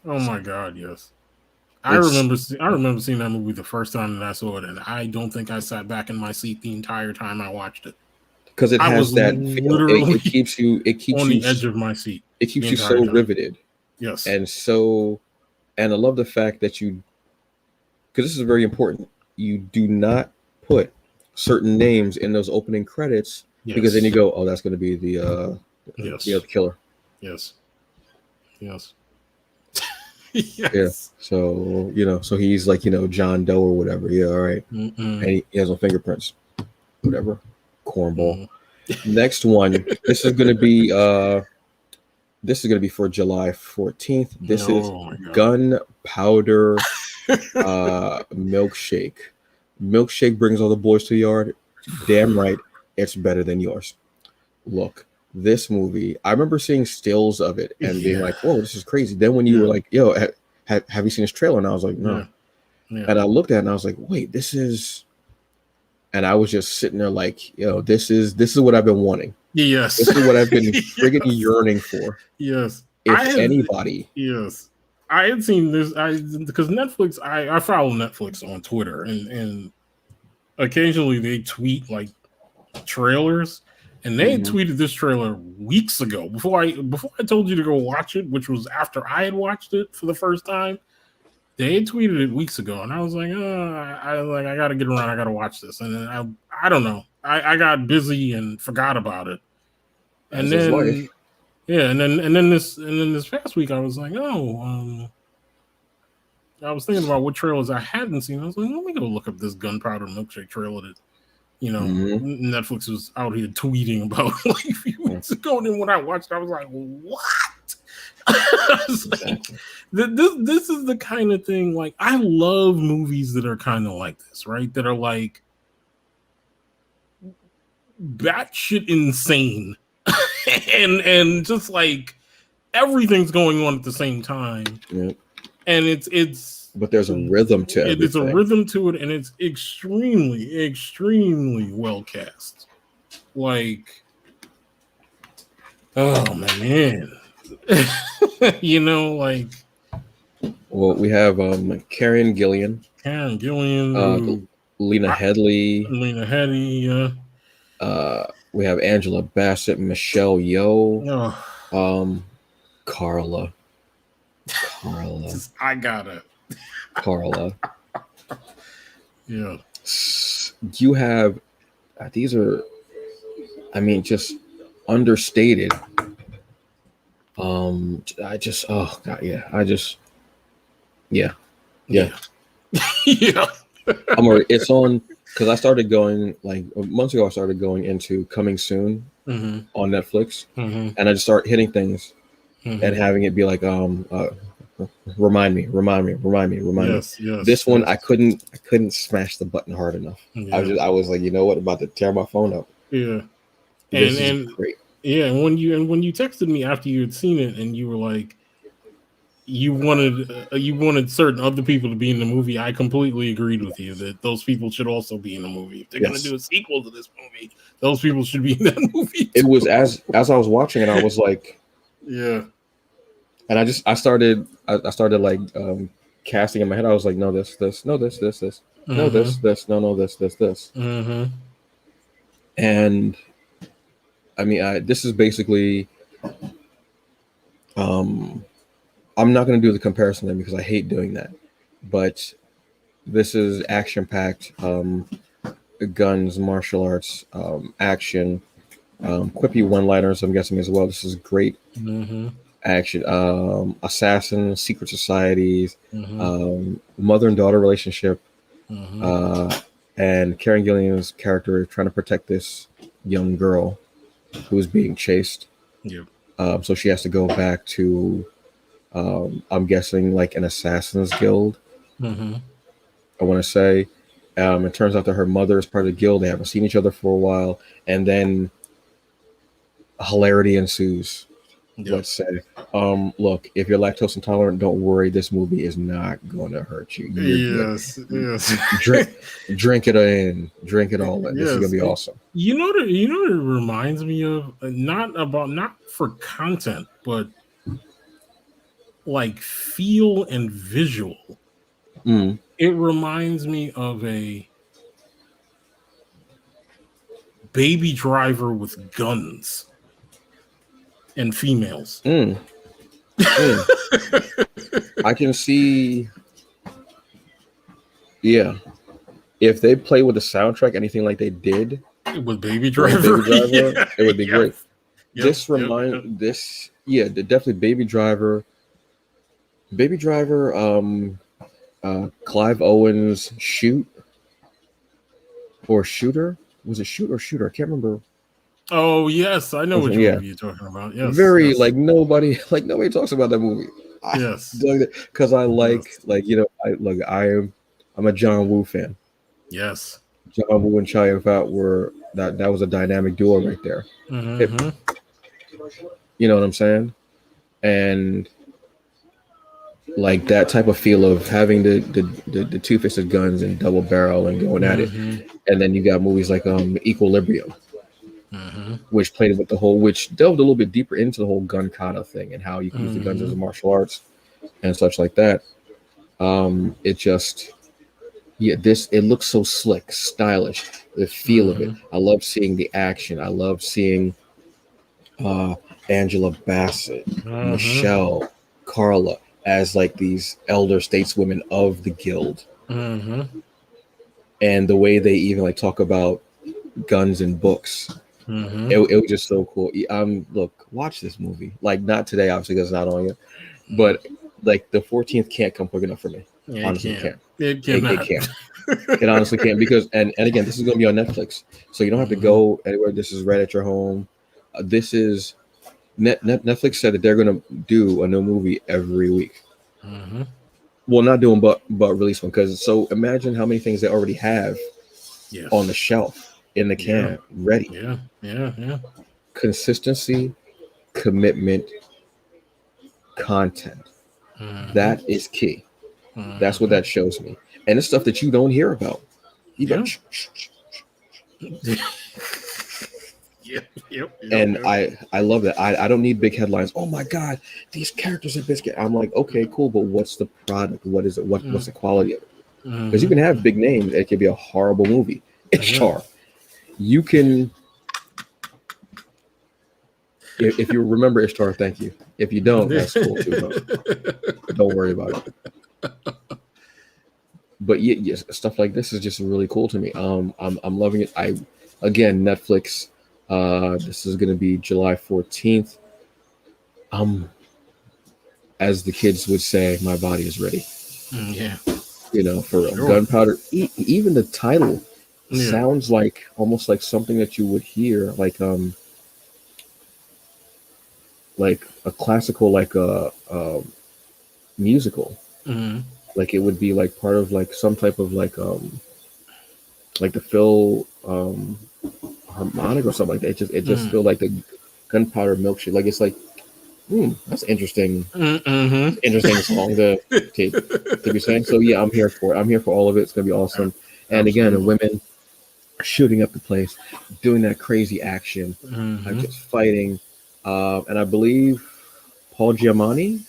Oh my God, yes. I remember seeing that movie the first time that I saw it, and I don't think I sat back in my seat the entire time I watched it.
Because it has that literally it keeps you
on the edge of my seat.
It keeps you so riveted.
Yes.
And I love the fact that because this is very important. You do not put certain names in those opening credits because then you go, oh, that's going to be the killer.
Yes. Yes.
Yes. Yeah. So, so he's like, John Doe or whatever. Yeah. All right. And he has no fingerprints, whatever. Cornball. Next one. This is going to be for July 14th. This is Gunpowder Milkshake. Milkshake brings all the boys to the yard. Damn right. It's better than yours. Look. This movie, I remember seeing stills of it and being like, whoa, this is crazy. Then when you were like, yo, have you seen this trailer? And I was like, no. Yeah. And I looked at it and I was like, wait, this is, and I was just sitting there like, yo, this is what I've been wanting.
Yes.
This is what I've been friggin' yearning for.
Yes.
Anybody.
Yes. I had seen this, because Netflix, I follow Netflix on Twitter and occasionally they tweet like trailers. And they tweeted this trailer weeks ago before I told you to go watch it, which was after I had watched it for the first time. They had tweeted it weeks ago, and I was like, I got to get around. I got to watch this, and then I don't know. I got busy and forgot about it, and then and then this past week I was like, I was thinking about what trailers I hadn't seen. I was like, let me go look up this Gunpowder Milkshake trailer that. Netflix was out here tweeting about like a few weeks ago, and then when I watched it, I was like, what? I was like, this is the kind of thing, like, I love movies that are kind of like this, right? That are like batshit insane and just like everything's going on at the same time. Yeah. And it's
but there's a rhythm to everything.
It's a rhythm to it, and it's extremely, extremely well cast. Like, oh man, like.
Well, we have Karen Gillan, Lena Headey, we have Angela Bassett, Michelle Yeoh, Carla.
I gotta.
Carla.
Yeah.
You have these are, I mean, just understated. Yeah.
Yeah.
It's on because I started going like months ago. I started going into coming soon on Netflix, and I just start hitting things and having it be like remind me.
Yes, yes.
This one
yes.
I couldn't smash the button hard enough.
Yeah.
I was like, you know what, about to tear my phone up.
Yeah.
This is
And
great.
yeah, and when you texted me after you had seen it, and you were like, you wanted certain other people to be in the movie, I completely agreed with you that those people should also be in the movie. If they're gonna do a sequel to this movie, those people should be in that movie too.
It was as I was watching it, I was like,
yeah.
And I started like casting in my head. I was like, no, this, no, this, no, this, no, this. And I mean, this is basically. I'm not going to do the comparison then because I hate doing that, but this is action packed, guns, martial arts, action, quippy one-liners. I'm guessing as well. This is great. Action, assassins, secret societies, mother and daughter relationship, and Karen Gillian's character trying to protect this young girl who's being chased.
Yep.
So she has to go back to, I'm guessing, like an assassin's guild. I want to say. It turns out that her mother is part of the guild. They haven't seen each other for a while, and then hilarity ensues. Yep. Let's say, look, if you're lactose intolerant, don't worry. This movie is not going to hurt you.
Yes.
Drink it in. Drink it all in. This is going to be awesome.
You know what it reminds me of? Not for content, but like feel and visual. It reminds me of a Baby Driver with guns and females.
I can see. Yeah. If they play with the soundtrack, anything like they did
with Baby Driver,
it would be great. Definitely Baby Driver. Clive Owen's Shoot or Shooter. Was it Shoot or Shooter? I can't remember.
Oh yes, I know what movie you're talking about. Yes,
like nobody talks about that movie. Because I I'm a John Woo fan.
Yes,
John Woo and Chow Yun-fat were that was a dynamic duo right there. You know what I'm saying? And like that type of feel of having the two-fisted guns and double barrel and going at it, and then you got movies like Equilibrium, which played with which delved a little bit deeper into the whole gun kata thing and how you can use the guns as a martial arts and such like that. It looks so slick, stylish. The feel of it. I love seeing the action. I love seeing Angela Bassett, Michelle, Carla as like these elder stateswomen of the guild, and the way they even like talk about guns and books. It was just so cool. Look, watch this movie. Like not today, obviously, because it's not on yet, but like the 14th can't come quick enough for me. Honestly, it can't.
It can't.
It honestly can't because and again, this is going to be on Netflix, so you don't have to go anywhere. This is right at your home. This is Netflix said that they're going to do a new movie every week. Well, not doing but release one because so imagine how many things they already have on the shelf in the can ready.
Yeah.
Consistency, commitment, content. That is key. That's what that shows me, and it's stuff that you don't hear about. And I love that. I don't need big headlines. Oh my God, these characters are biscuit. I'm like, okay, cool, but what's the product? What is it? What's the quality of it? Because you can have big names, it can be a horrible movie. Ishtar, you can. If you remember Ishtar, thank you. If you don't, that's cool too. Don't worry about it. But yes, stuff like this is just really cool to me. I'm loving it. Again, Netflix. This is going to be July 14th. As the kids would say, my body is ready. For real.
Sure.
Gunpowder. Even the title
Yeah.
sounds like almost like something that you would hear, like a classical, like a musical.
Mm-hmm.
Like it would be like part of like some type of like the Phil harmonic or something like that. It just feel like the gunpowder milkshake. Like it's like, that's interesting.
Mm-hmm.
Interesting song to be saying. So yeah, I'm here for it. I'm here for all of it. It's gonna be awesome. And again, the
Absolutely.
women shooting up the place, doing that crazy action, just fighting. And I believe Paul Giamatti.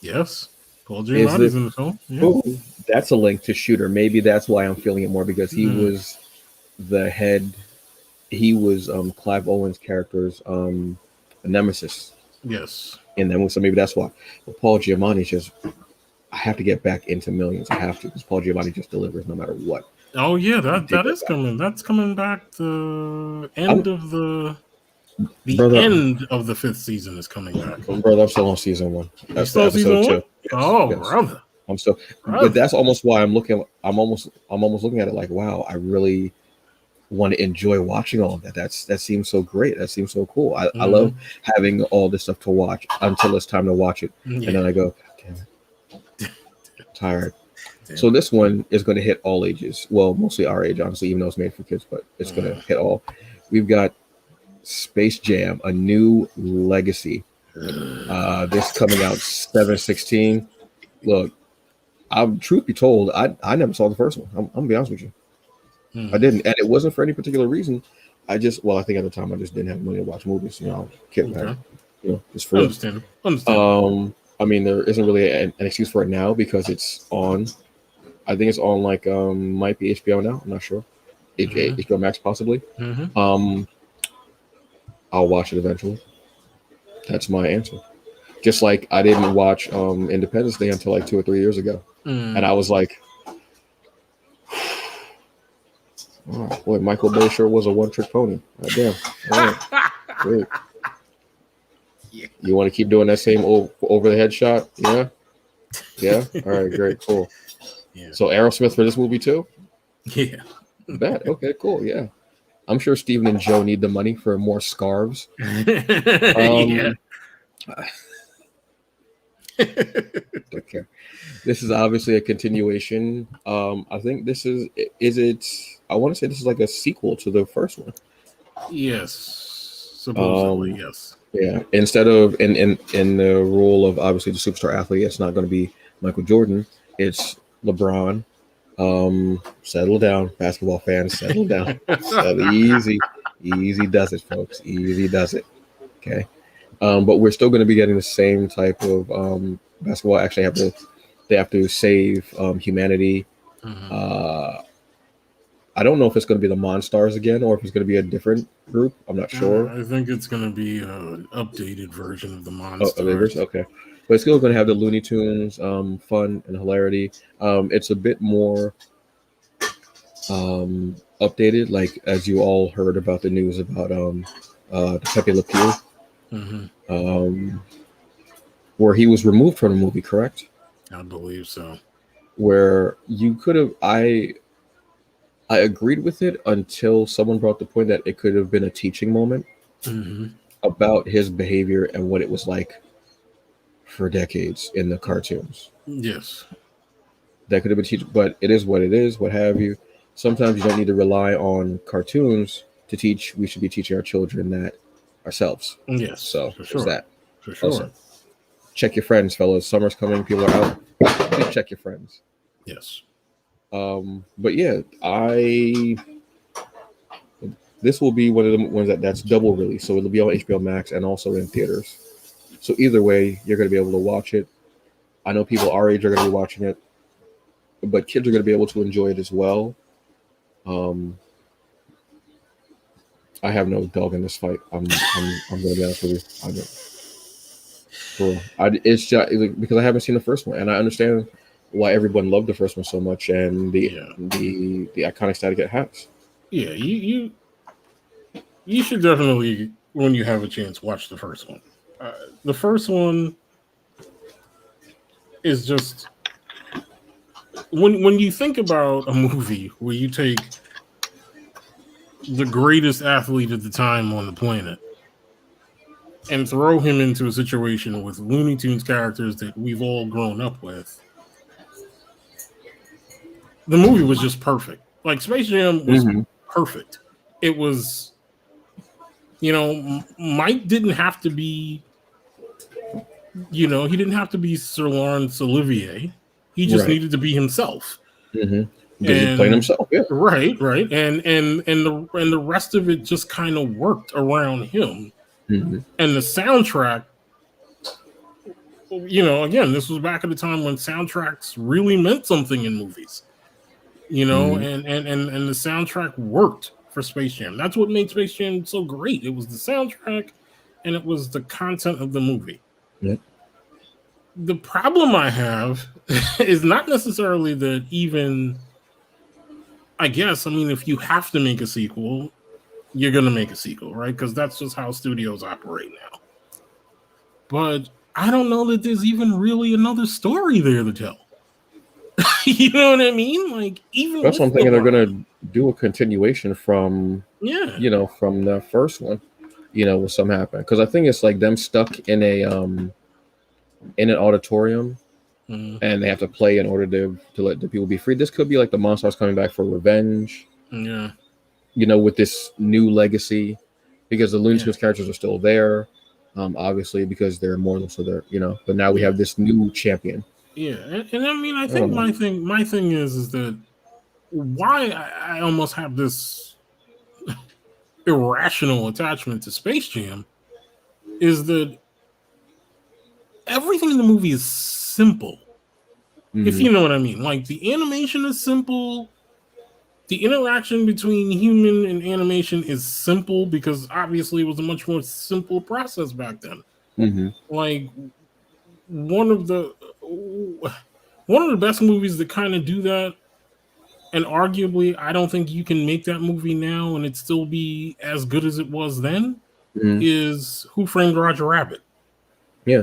Yes. Paul
Is
Giamatti's
it?
in the film. Yeah.
Oh, that's a link to Shooter. Maybe that's why I'm feeling it more because he was the head. He was Clive Owen's character's nemesis
Yes.
in that movie. So maybe that's why. But Paul Giamatti's just. I have to get back into Millions. I have to because Paul Giamatti just delivers no matter what.
Oh yeah, that is coming. That's coming back. The end of the
Brother,
end of the 5th season is coming back.
I'm still on season 1.
You
For
still
episode
season 1?
2. Yes,
Oh,
yes.
brother.
I'm still, but that's almost why I'm looking. I'm almost looking at it like, wow, I really want to enjoy watching all of that. That seems so great. That seems so cool. I love having all this stuff to watch until it's time to watch it, and then I go, damn it, tired.
Damn.
So this one is going to hit all ages. Well, mostly our age, honestly, even though it's made for kids, but it's going to hit all. We've got Space Jam: A New Legacy. This coming out 7/16. Look, truth be told, I never saw the first one. I'm gonna be honest with you. I didn't, and it wasn't for any particular reason. I think at the time I just didn't have money to watch movies. Kid back, just for
Understand.
I mean, there isn't really an excuse for it now because it's on. I think it's on might be HBO now. I'm not sure. HBO Max possibly. I'll watch it eventually. That's my answer. Just like I didn't watch Independence Day until like 2 or 3 years ago, and I was like, oh, boy, Michael Bay sure was a one-trick pony. Damn. All right. Great.
Yeah.
You want to keep doing that same over-the-head shot? Yeah? Yeah? All right, great, cool.
Yeah.
So Aerosmith for this movie too?
Yeah.
Bet. Okay, cool, yeah. I'm sure Steven and Joe need the money for more scarves.
Yeah.
Don't care. This is obviously a continuation. I think this is it? I want to say this is like a sequel to the first one.
Yes, supposedly yes.
Yeah. Instead of in the role of obviously the superstar athlete, it's not going to be Michael Jordan. It's LeBron. Settle down, basketball fans. Settle down. Easy does it, folks. Easy does it. Okay. But we're still going to be getting the same type of basketball. Actually, they have to save humanity. I don't know if it's going to be the Monstars again or if it's going to be a different group. I'm not sure.
I think it's going to be an updated version of the Monstars.
Okay. But it's still going to have the Looney Tunes, fun and hilarity. It's a bit more updated, like as you all heard about the news about the Pepe Le Pew, where he was removed from the movie, correct?
I believe so.
Where you could have, I agreed with it until someone brought the point that it could have been a teaching moment about his behavior and what it was like for decades in the cartoons.
Yes.
That could have been teaching, but it is what it is, what have you. Sometimes you don't need to rely on cartoons to teach. We should be teaching our children that ourselves.
Yes.
So
for sure.
that.
For sure.
Also, check your friends, fellas. Summer's coming. People are out. Please check your friends.
Yes.
But yeah, this will be one of the ones that's double release. So it'll be on HBO Max and also in theaters. So either way, you're going to be able to watch it. I know people our age are going to be watching it, but kids are going to be able to enjoy it as well. I have no dog in this fight. I'm going to be honest with you. It's just because I haven't seen the first one, and I understand why everyone loved the first one so much and the iconic status it has.
Yeah, you should definitely, when you have a chance, watch the first one. The first one is just when you think about a movie where you take the greatest athlete at the time on the planet and throw him into a situation with Looney Tunes characters that we've all grown up with, the movie was just perfect. Like Space Jam was perfect. It was, Mike didn't have to be, he didn't have to be Sir Laurence Olivier. He just needed to be himself.
Because he's playing himself, yeah.
Right. And the rest of it just kind of worked around him. And the soundtrack, again, this was back at the time when soundtracks really meant something in movies. And the soundtrack worked for Space Jam. That's what made Space Jam so great. It was the soundtrack and it was the content of the movie.
Yep.
The problem I have is not necessarily that even, I guess, if you have to make a sequel, you're going to make a sequel, right? Because that's just how studios operate now. But I don't know that there's even really another story there to tell. You know what I mean? Like, even
that's what I'm thinking. They're going to do a continuation from, from the first one, with some happen. Because I think it's like them stuck in an auditorium, and they have to play in order to let the people be free. This could be like the monsters coming back for revenge.
Yeah.
With this new legacy, because the Looney Tunes characters are still there, obviously because they're immortal. So they're, but now we have this new champion.
Yeah, and I think my thing is that why I almost have this irrational attachment to Space Jam is that everything in the movie is simple. If you know what I mean. Like, the animation is simple. The interaction between human and animation is simple because obviously it was a much more simple process back then. Like, one of the best movies that kind of do that, and arguably I don't think you can make that movie now and it still be as good as it was then, is Who Framed Roger Rabbit.
Yeah.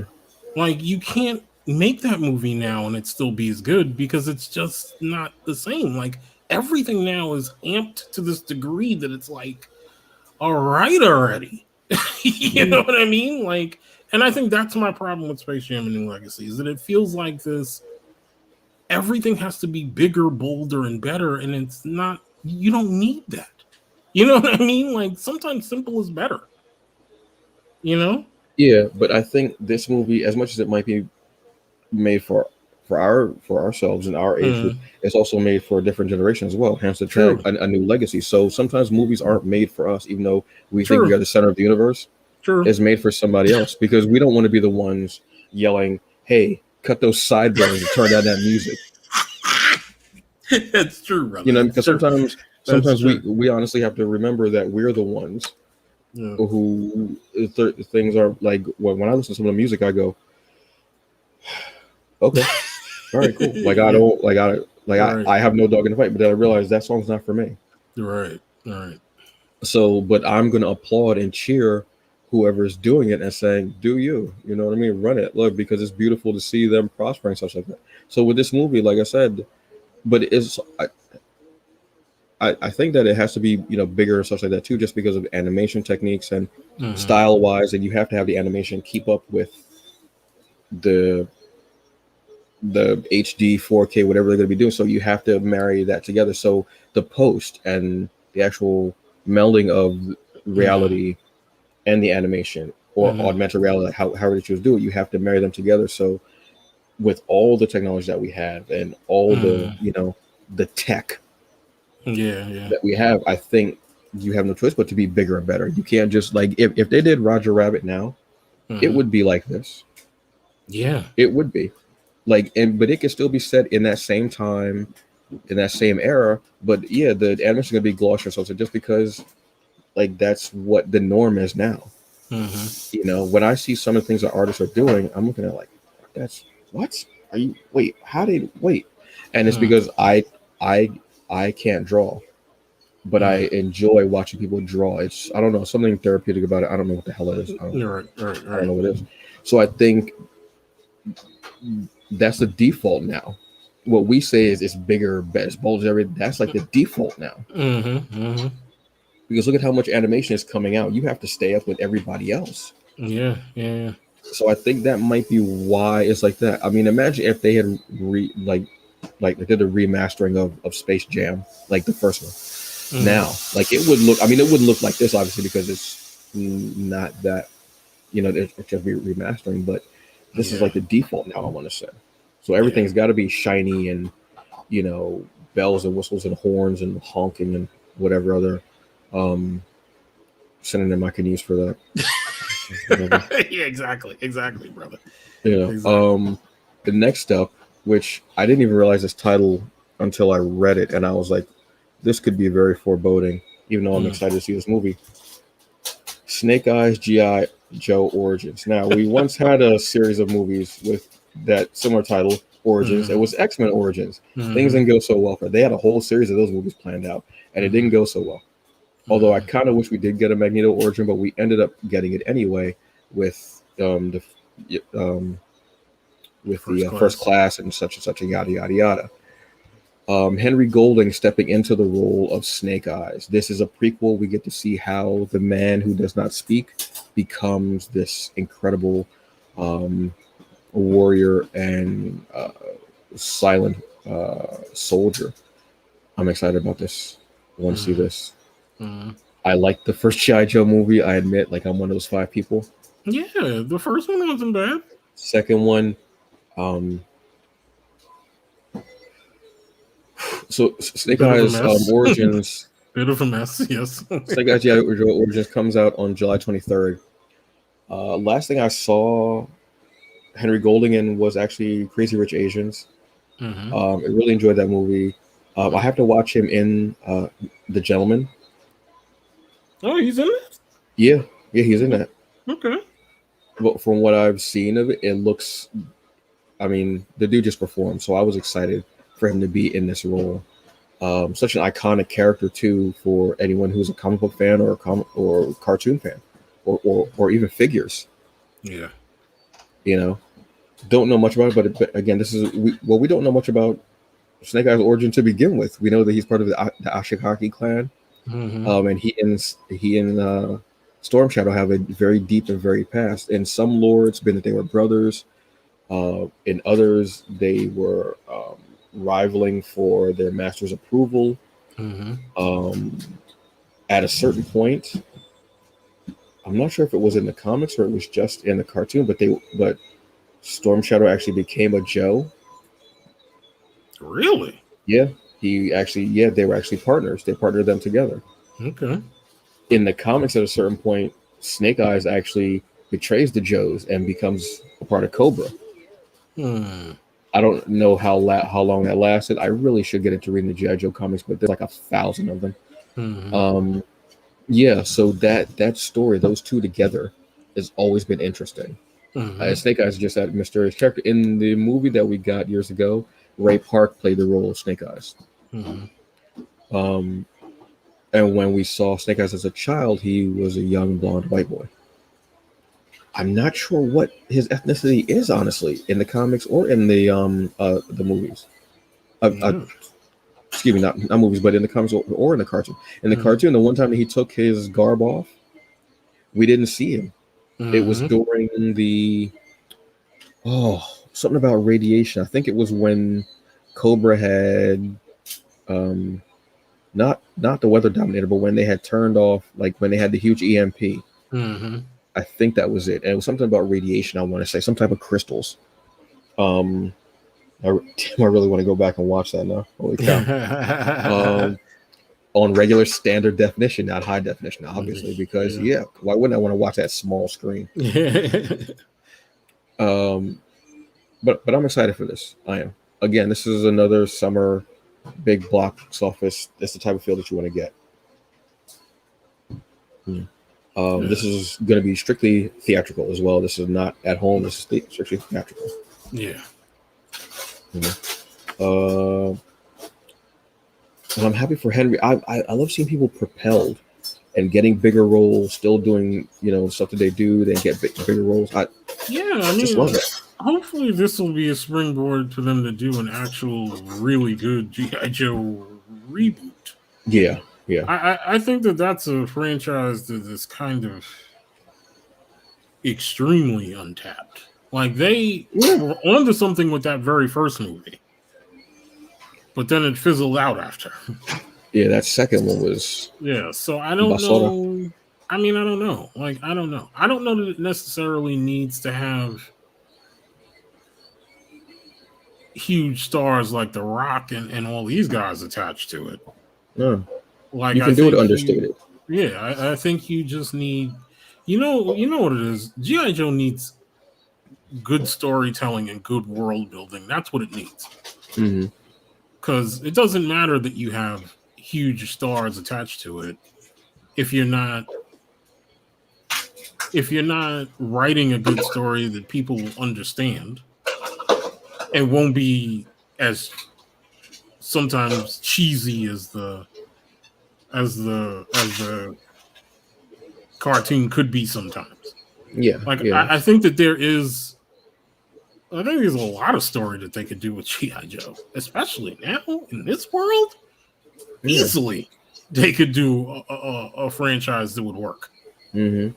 Like, you can't make that movie now and it still be as good because it's just not the same. Like, everything now is amped to this degree that it's like, all right already. You know what I mean? Like, and I think that's my problem with Space Jam and New Legacy, is that it feels like this, everything has to be bigger, bolder, and better, and it's not, you don't need that. You know what I mean? Like, sometimes simple is better.
Yeah, but I think this movie, as much as it might be made for ourselves and our age group, it's also made for a different generation as well. Hence a new legacy. So sometimes movies aren't made for us, even though we think we are the center of the universe. It's made for somebody else because we don't want to be the ones yelling, "Hey, cut those sideburns and turn down that music."
That's true, brother.
Because sometimes we honestly have to remember that we're the ones who things are like. When I listen to some of the music, I go, "Okay, all right, cool." Like, I have no dog in the fight, but then I realize that song's not for me.
Right. All right.
So, but I'm going to applaud and cheer whoever's doing it and saying, "Do you? You know what I mean? Run it, look," because it's beautiful to see them prospering, such like that. So with this movie, like I said, but it's I think that it has to be bigger and such like that too, just because of animation techniques and style wise, and you have to have the animation keep up with the HD 4K whatever they're going to be doing. So you have to marry that together. So the post and the actual melding of reality and the animation or augmented reality, however you choose to do it, you have to marry them together. So with all the technology that we have and all the the tech that we have, I think you have no choice but to be bigger and better. You can't just like if they did Roger Rabbit now, it would be like this.
Yeah,
it would be like, but it could still be set in that same time, in that same era. But yeah, the animation is gonna be glossier, so just because like that's what the norm is now. When I see some of the things that artists are doing, I'm looking at like, that's what are you? Wait, how did wait? And it's because I can't draw, but I enjoy watching people draw. It's I don't know, something therapeutic about it. I don't know what the hell it is. I don't know what it is. So I think that's the default now. what we say is it's bigger, best, bolder, everything. That's like the default now. Because look at how much animation is coming out. You have to stay up with everybody else.
Yeah.
So I think that might be why it's like that. I mean, imagine if they had like they did a remastering of Space Jam, like the first one. Now, like it would look. I mean, it wouldn't look like this, obviously, because it's not that. It's just remastering, but this is like the default now. I want to say. So everything's got to be shiny and bells and whistles and horns and honking and whatever other synonym I can use for that.
Yeah, exactly, brother.
Exactly. The next up, which I didn't even realize this title until I read it, and I was like, this could be very foreboding, even though I'm excited to see this movie. Snake Eyes G.I. Joe Origins. Now, we once had a series of movies with that similar title, Origins. It was X-Men Origins. Things didn't go so well for it. They had a whole series of those movies planned out, and it didn't go so well. Although I kind of wish we did get a Magneto origin, but we ended up getting it anyway with the first class and such and yada yada yada. Henry Golding stepping into the role of Snake Eyes. This is a prequel. We get to see how the man who does not speak becomes this incredible warrior and silent soldier. I'm excited about this. I want to see this. I like the first G.I. Joe movie. I admit, like I'm one of those 5 people.
Yeah, the first one wasn't bad.
Second one, so Snake Eyes Origins.
Bit of a mess, yes.
Snake Eyes G.I. Joe Origins comes out on July 23rd. Last thing I saw Henry Golding in was actually Crazy Rich Asians. I really enjoyed that movie. I have to watch him in The Gentleman.
Oh, he's in it?
Yeah, he's in that.
Okay.
But from what I've seen of it, it looks. I mean, the dude just performed, so I was excited for him to be in this role. Such an iconic character too for anyone who's a comic book fan or or cartoon fan, or even figures.
Yeah.
Don't know much about it, but again, we don't know much about Snake Eyes' origin to begin with. We know that he's part of the Ashikaki clan. And he and Storm Shadow have a very deep and very past. In some lore, it's been that they were brothers. In others, they were rivaling for their master's approval. At a certain point, I'm not sure if it was in the comics or it was just in the cartoon, but Storm Shadow actually became a Joe.
Really?
Yeah. They were actually partners. They partnered them together.
Okay.
In the comics, at a certain point, Snake Eyes actually betrays the Joes and becomes a part of Cobra. I don't know how long that lasted. I really should get into reading the G.I. Joe comics, but there's like 1,000 of them. So that story, those two together, has always been interesting. Snake Eyes is just that mysterious character. In the movie that we got years ago, Ray Park played the role of Snake Eyes. And when we saw Snake Eyes as a child, he was a young blonde white boy. I'm not sure what his ethnicity is, honestly, in the comics or in the movies. Excuse me, not movies, but in the comics or in the cartoon. In the cartoon, the one time that he took his garb off, we didn't see him. It was during the something about radiation. I think it was when Cobra had not the Weather Dominator, but when they had turned off, like when they had the huge EMP. I think that was it. And it was something about radiation, I want to say, some type of crystals. I really want to go back and watch that now. Holy cow. On regular standard definition, not high definition, obviously, because why wouldn't I want to watch that small screen? But I'm excited for this. I am. Again, this is another summer big box office. That's the type of feel that you want to get. This is going to be strictly theatrical as well. This is not at home. This is strictly theatrical.
Yeah.
And I'm happy for Henry. I love seeing people propelled and getting bigger roles, still doing stuff that they do. They get bigger roles. I just love it.
Hopefully, this will be a springboard for them to do an actual really good G.I. Joe reboot.
Yeah.
I think that's a franchise that is kind of extremely untapped. Like they were onto something with that very first movie, but then it fizzled out after.
Yeah, that second one was.
Yeah, so I don't know. I mean, I don't know. Like, I don't know. I don't know that it necessarily needs to have huge stars like The Rock and all these guys attached to it.
No.
Like,
You can do it understated.
I think you just need, you know what it is. G.I. Joe needs good storytelling and good world building. That's what it needs. Because it doesn't matter that you have huge stars attached to it if you're not writing a good story that people will understand. It won't be as sometimes cheesy as the cartoon could be sometimes.
Yeah.
Like
yeah.
I think that there's a lot of story that they could do with G.I. Joe, especially now in this world. Yeah. Easily, they could do a franchise that would work.
Mm-hmm.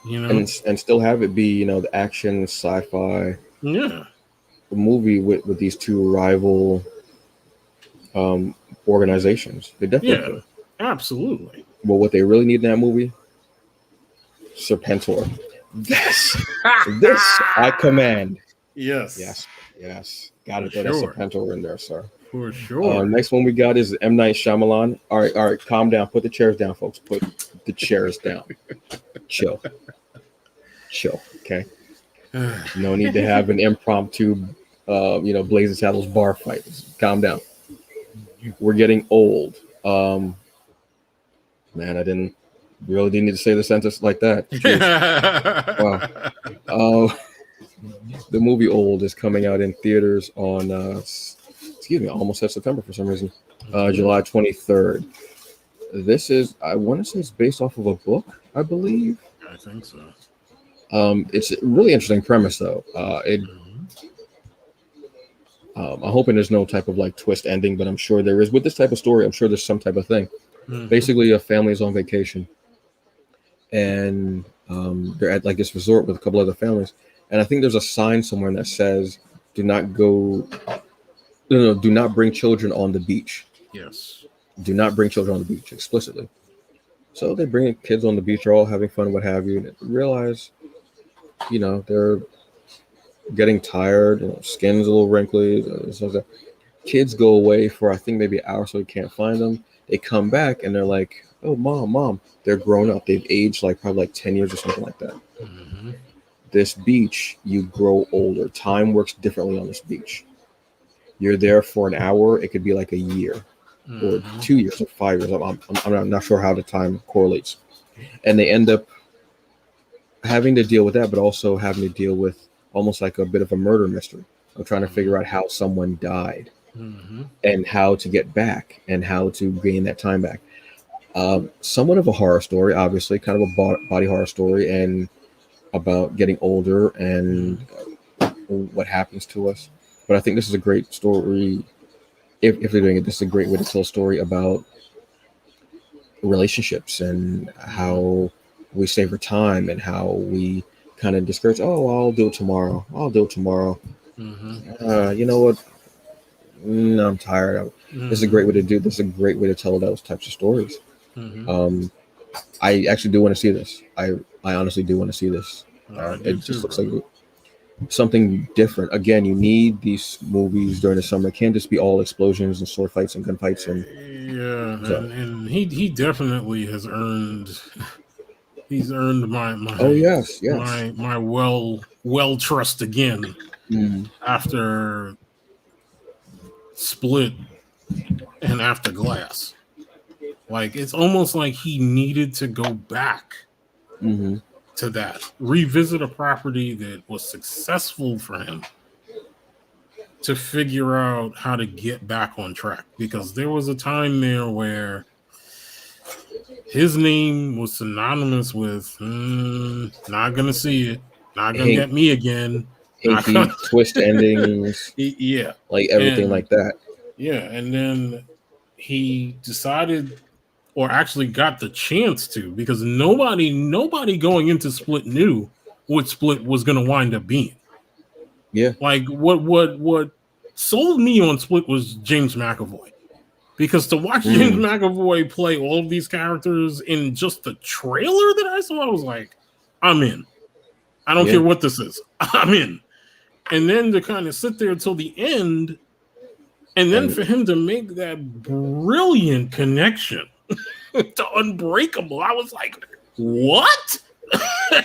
You know,
and still have it be the action sci-fi.
Yeah.
Movie with these two rival organizations. They definitely could.
Absolutely.
But what they really need in that movie, Serpentor. This I command.
Yes.
Got to throw that Serpentor in there, sir.
For sure.
Next one we got is M. Night Shyamalan. All right, calm down. Put the chairs down, folks. Put the chairs down. Chill. Okay. No need to have an impromptu, Blazing Saddles bar fight. Calm down. We're getting old. Man, I didn't need to say the sentence like that. Wow. The movie Old is coming out in theaters on, almost at September for some reason, July 23rd. This is, I want to say it's based off of a book, I believe.
I think so.
It's a really interesting premise, though. I'm hoping there's no type of like twist ending, but I'm sure there is. With this type of story, I'm sure there's some type of thing. Basically, a family is on vacation, and they're at like this resort with a couple other families. And I think there's a sign somewhere that says, "Do not bring children on the beach."
Yes.
Do not bring children on the beach, explicitly. So they bring kids on the beach, they're all having fun, what have you, and realize, they're getting tired, skin's a little wrinkly. Kids go away for, I think, maybe an hour, so you can't find them. They come back, and they're like, "Oh, mom, they're grown up. They've aged probably 10 years or something like that."
Mm-hmm.
This beach, you grow older. Time works differently on this beach. You're there for an hour. It could be like a year. Or 2 years or 5 years. I'm not sure how the time correlates. And they end up having to deal with that, but also having to deal with almost like a bit of a murder mystery of trying to figure out how someone died and how to get back and how to gain that time back. Somewhat of a horror story, obviously, kind of a body horror story, and about getting older and what happens to us. But I think this is a great story. If they're doing it, this is a great way to tell a story about relationships and how we savor time and how we kind of discourage, I'll do it tomorrow. You know what? No, I'm tired. This is a great way to do this. Is a great way to tell those types of stories. I actually do want to see this. I honestly do want to see this. It just looks like something different. Again, you need these movies during the summer. It can't just be all explosions and sword fights and gunfights.
And he definitely has earned. He's earned my my well trust again after Split and after Glass. Like, it's almost like he needed to go back to that, revisit a property that was successful for him to figure out how to get back on track, because there was a time there where his name was synonymous with not gonna see it, not gonna get me again.
hinky twist endings.
Yeah,
like everything like that.
Yeah, and then he decided, or actually got the chance to, because nobody going into Split knew what Split was going to wind up being.
Yeah,
like what sold me on Split was James McAvoy, because to watch James McAvoy play all of these characters in just the trailer that I saw, I was like, I'm in. I don't care what this is. I'm in. And then to kind of sit there until the end, and then for him to make that brilliant connection to Unbreakable, I was like, what?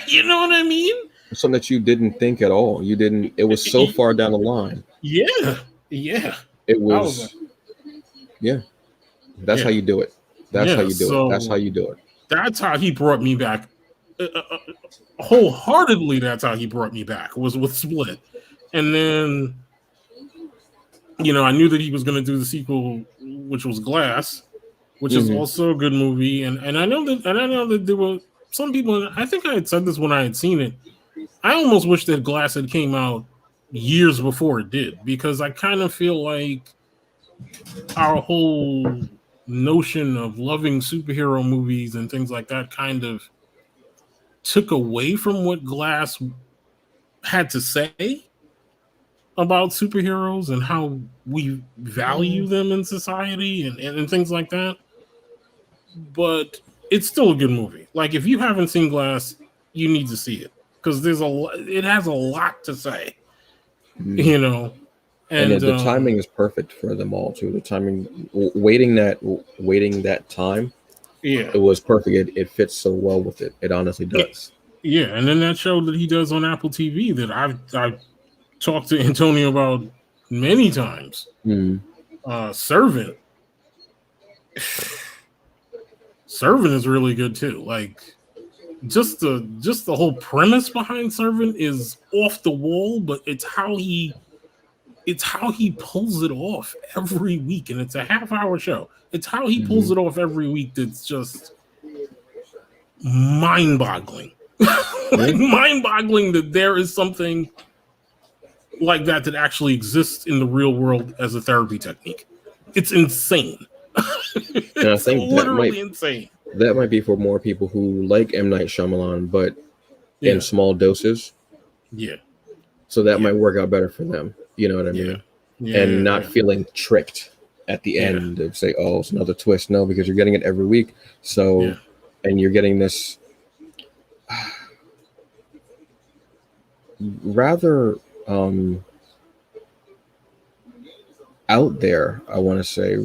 You know what I mean?
Something that you didn't think at all. You didn't. It was so far down the line.
Yeah.
It was. Yeah. That's how you do it. That's how you do it. That's how you do it.
That's how he brought me back. Wholeheartedly, that's how he brought me back, was with Split. And then, I knew that he was going to do the sequel, which was Glass, which is also a good movie. And I know that there were some people, I think I had said this when I had seen it, I almost wish that Glass had came out years before it did, because I kind of feel like our whole notion of loving superhero movies and things like that kind of took away from what Glass had to say about superheroes and how we value them in society and things like that. But it's still a good movie. Like, if you haven't seen Glass, you need to see it, because it has a lot to say,
And the timing is perfect for them all too. The timing, waiting that time, it was perfect. It fits so well with it. It honestly does.
Yeah, and then that show that he does on Apple TV that I've talked to Antonio about many times, Servant. Servant is really good too. Like, just the whole premise behind Servant is off the wall, but it's how he pulls it off every week, and it's a half-hour show. It's how he pulls it off every week that's just mind-boggling. Mind-boggling that there is something like that actually exists in the real world as a therapy technique. It's insane. It's literally insane.
That might be for more people who like M. Night Shyamalan, but in small doses.
Yeah.
So that might work out better for them. You know what I mean? And not feeling tricked at the end of say, oh, it's another twist. No, because you're getting it every week. So, and you're getting this rather out there, I want to say,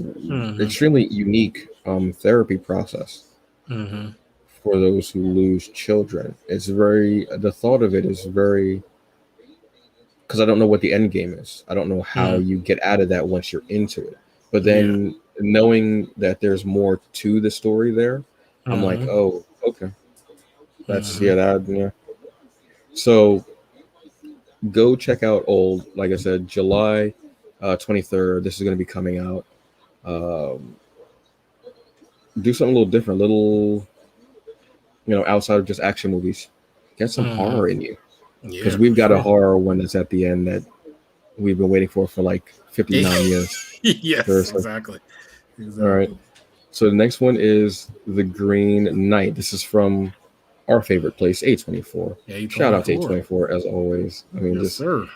extremely unique therapy process for those who lose children. It's the thought of it is very, because I don't know what the end game is. I don't know how you get out of that once you're into it. But then knowing that there's more to the story there, I'm like, oh, okay. That's, So go check out Old. Like I said, July 23rd. This is going to be coming out. Do something a little different, outside of just action movies. Get some horror in you. Because we've got a horror one that's at the end that we've been waiting for like 59 years.
Yes, exactly.
All right. So the next one is The Green Knight. This is from our favorite place, A24. Shout out to A24 as always. I mean,
sir.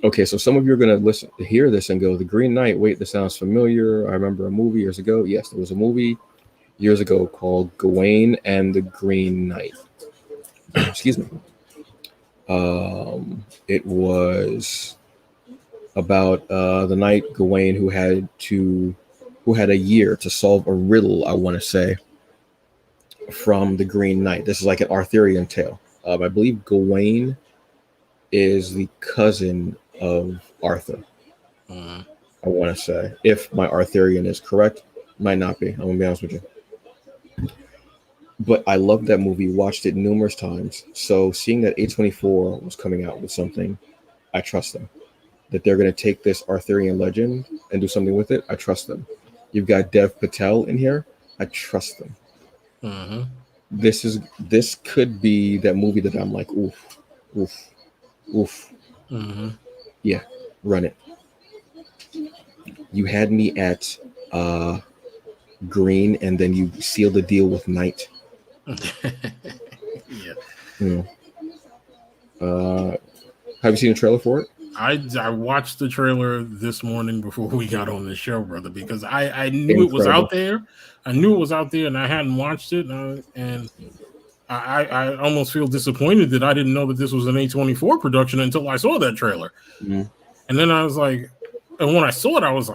Okay, so some of you are going to hear this and go, The Green Knight, wait, this sounds familiar. I remember a movie years ago. Yes, there was a movie years ago called Gawain and the Green Knight. Excuse me. It was about the knight Gawain who had a year to solve a riddle, I want to say, from the Green Knight. This is like an Arthurian tale. I believe Gawain is the cousin of Arthur. I want to say, if my Arthurian is correct, might not be. I'm gonna be honest with you. But I loved that movie, watched it numerous times. So seeing that A24 was coming out with something, I trust them. That they're going to take this Arthurian legend and do something with it, I trust them. You've got Dev Patel in here, I trust them. This could be that movie that I'm like, oof.
Mm-hmm.
Yeah, run it. You had me at green, and then you sealed the deal with night.
Yeah.
You know, have you seen a trailer for it?
I watched the trailer this morning before we got on the show, brother, because I knew it was out
Incredible.
there. I knew it was out there, and I hadn't watched it, and I almost feel disappointed that I didn't know that this was an A24 production until I saw that trailer.
Mm-hmm.
And then I was like, and when I saw it, I was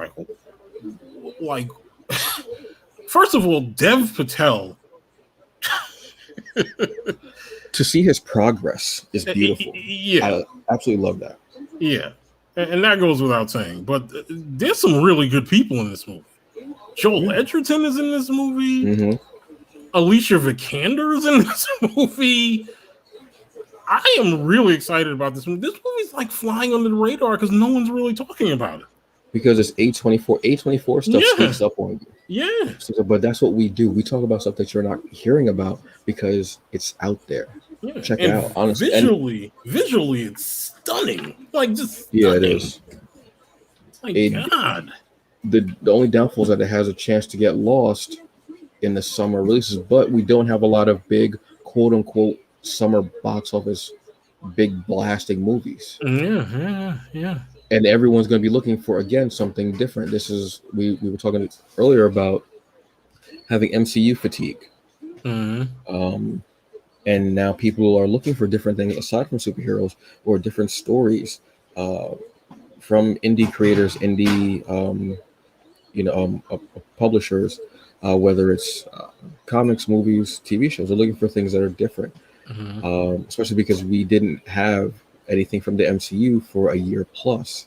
like, first of all, Dev Patel.
To see his progress is beautiful.
Yeah.
I absolutely love that.
Yeah. And that goes without saying. But there's some really good people in this movie. Joel Edgerton is in this movie.
Mm-hmm.
Alicia Vikander is in this movie. I am really excited about this movie. This movie's like flying under the radar because no one's really talking about it.
Because it's A24. A24 stuff sneaks up on you.
Yeah.
So, but that's what we do. We talk about stuff that you're not hearing about because it's out there.
Yeah.
Check it out. Honestly,
visually, it's stunning. Like just stunning.
Yeah, it is.
My God.
The only downfall is that it has a chance to get lost in the summer releases, but we don't have a lot of big quote unquote summer box office big blasting movies.
Yeah.
And everyone's going to be looking for, again, something different. This is, we were talking earlier about having MCU fatigue.
Mm-hmm.
And now people are looking for different things aside from superheroes or different stories from indie creators, publishers, whether it's comics, movies, TV shows. They're looking for things that are different, especially because we didn't have anything from the MCU for a year plus.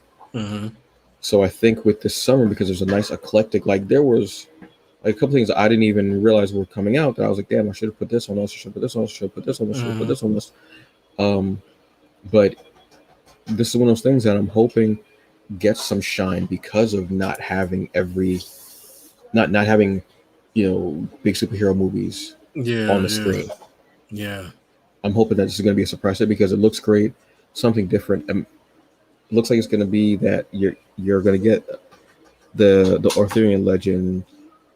So I think with this summer, because there's a nice eclectic, like there was like a couple things I didn't even realize were coming out that I was like, damn, I should have put this on this, I should have put this on this, I should have put this on this, I should have put this on this. But this is one of those things that I'm hoping gets some shine because of not having not having, big superhero movies on the screen.
Yeah.
I'm hoping that this is going to be a surprise hit because it looks great, something different. It looks like it's going to be that you're going to get the Arthurian legend,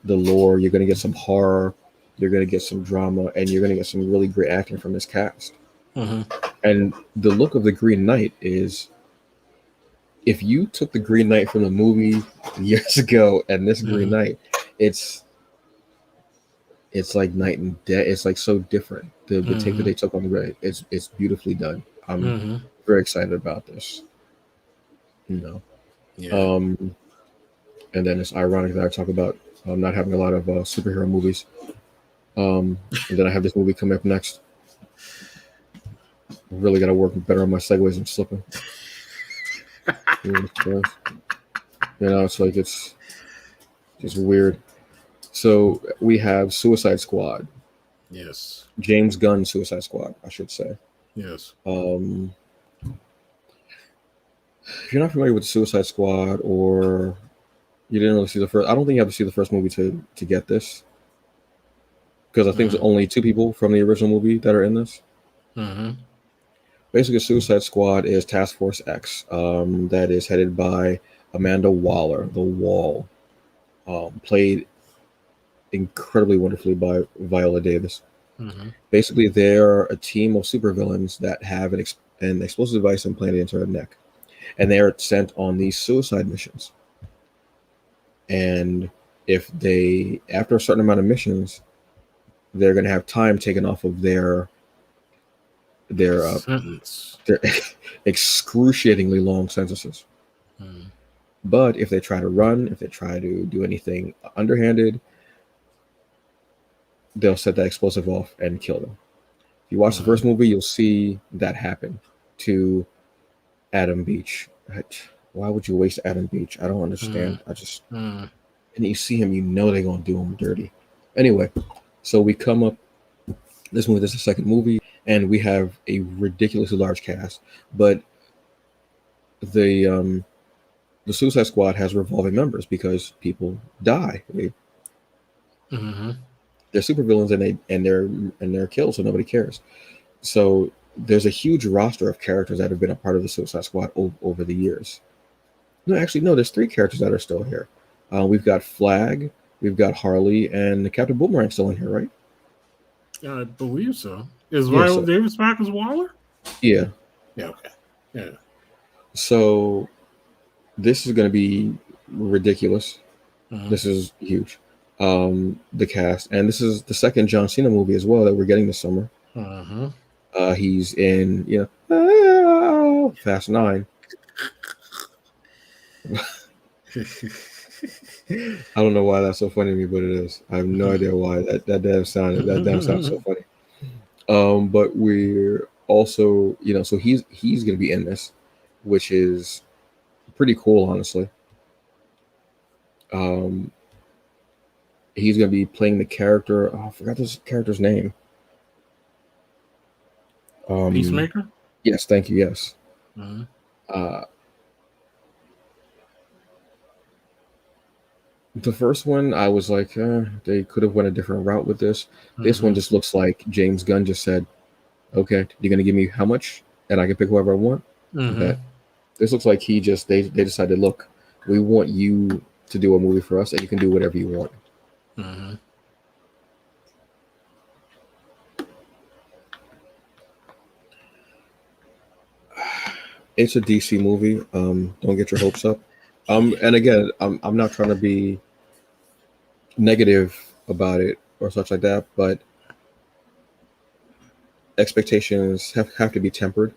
the lore. You're going to get some horror. You're going to get some drama, and you're going to get some really great acting from this cast. And the look of the Green Knight is, if you took the Green Knight from the movie years ago and this Green Knight, it's like night and day. It's like so different. The take that they took on the Green Knight, it's beautifully done. I'm very excited about this. And then it's ironic that I talk about not having a lot of superhero movies. And then I have this movie coming up next. Really got to work better on my segues and slipping. It's like it's just weird. So we have Suicide Squad.
Yes.
James Gunn Suicide Squad, I should say.
Yes.
If you're not familiar with Suicide Squad, or you didn't really see the first, I don't think you have to see the first movie to get this, because I think there's only two people from the original movie that are in this. Basically, Suicide Squad is Task Force X, that is headed by Amanda Waller, the Wall, played incredibly wonderfully by Viola Davis. Basically, they're a team of supervillains that have an explosive device implanted into their neck, and they are sent on these suicide missions. And if they, after a certain amount of missions, they're going to have time taken off of their excruciatingly long sentences. But if they try to run, if they try to do anything underhanded, they'll set that explosive off and kill them. If you watch the first movie, you'll see that happen to Adam Beach. Why would you waste Adam Beach? I don't understand. And you see him, they're going to do him dirty. Anyway, so we come up, this is the second movie, and we have a ridiculously large cast, but the Suicide Squad has revolving members because people die. They're supervillains and they're killed, so nobody cares. So there's a huge roster of characters that have been a part of the Suicide Squad over the years. No, actually, no. There's 3 characters that are still here. We've got Flag, we've got Harley, and Captain Boomerang still in here, right?
I believe so. Is
Yeah,
Viola Davis back as Waller?
Yeah.
Yeah. Okay. Yeah.
So this is going to be ridiculous. This is huge. The cast, and this is the second John Cena movie as well that we're getting this summer. He's in Fast 9. I don't know why that's so funny to me, but it is. I have no idea why that damn sound so funny. But we're also, so he's going to be in this, which is pretty cool, honestly. He's going to be playing the character. Oh, I forgot this character's name.
Peacemaker?
Yes, thank you. Yes. The first one, I was like, they could have went a different route with this. This one just looks like James Gunn just said, okay, you're going to give me how much? And I can pick whoever I want? This looks like they decided, look, we want you to do a movie for us, and you can do whatever you want. It's a DC movie. Don't get your hopes up. And again, I'm not trying to be negative about it or such like that, but expectations have to be tempered.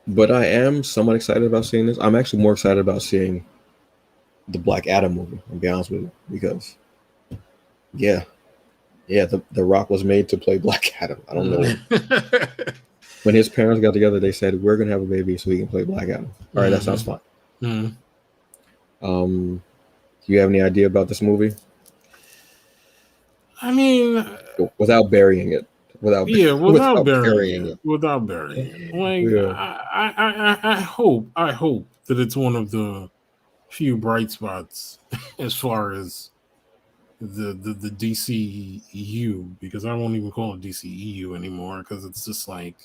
But I am somewhat excited about seeing this. I'm actually more excited about seeing the Black Adam movie, I'll be honest with you, because the Rock was made to play Black Adam. I don't know. When his parents got together, they said, we're gonna have a baby so he can play Black Adam. All right, that sounds fine. Do you have any idea about this movie?
I mean,
without burying it. Without burying it.
Like, I hope that it's one of the few bright spots as far as the DCU, because I won't even call it DCEU anymore, because it's just like,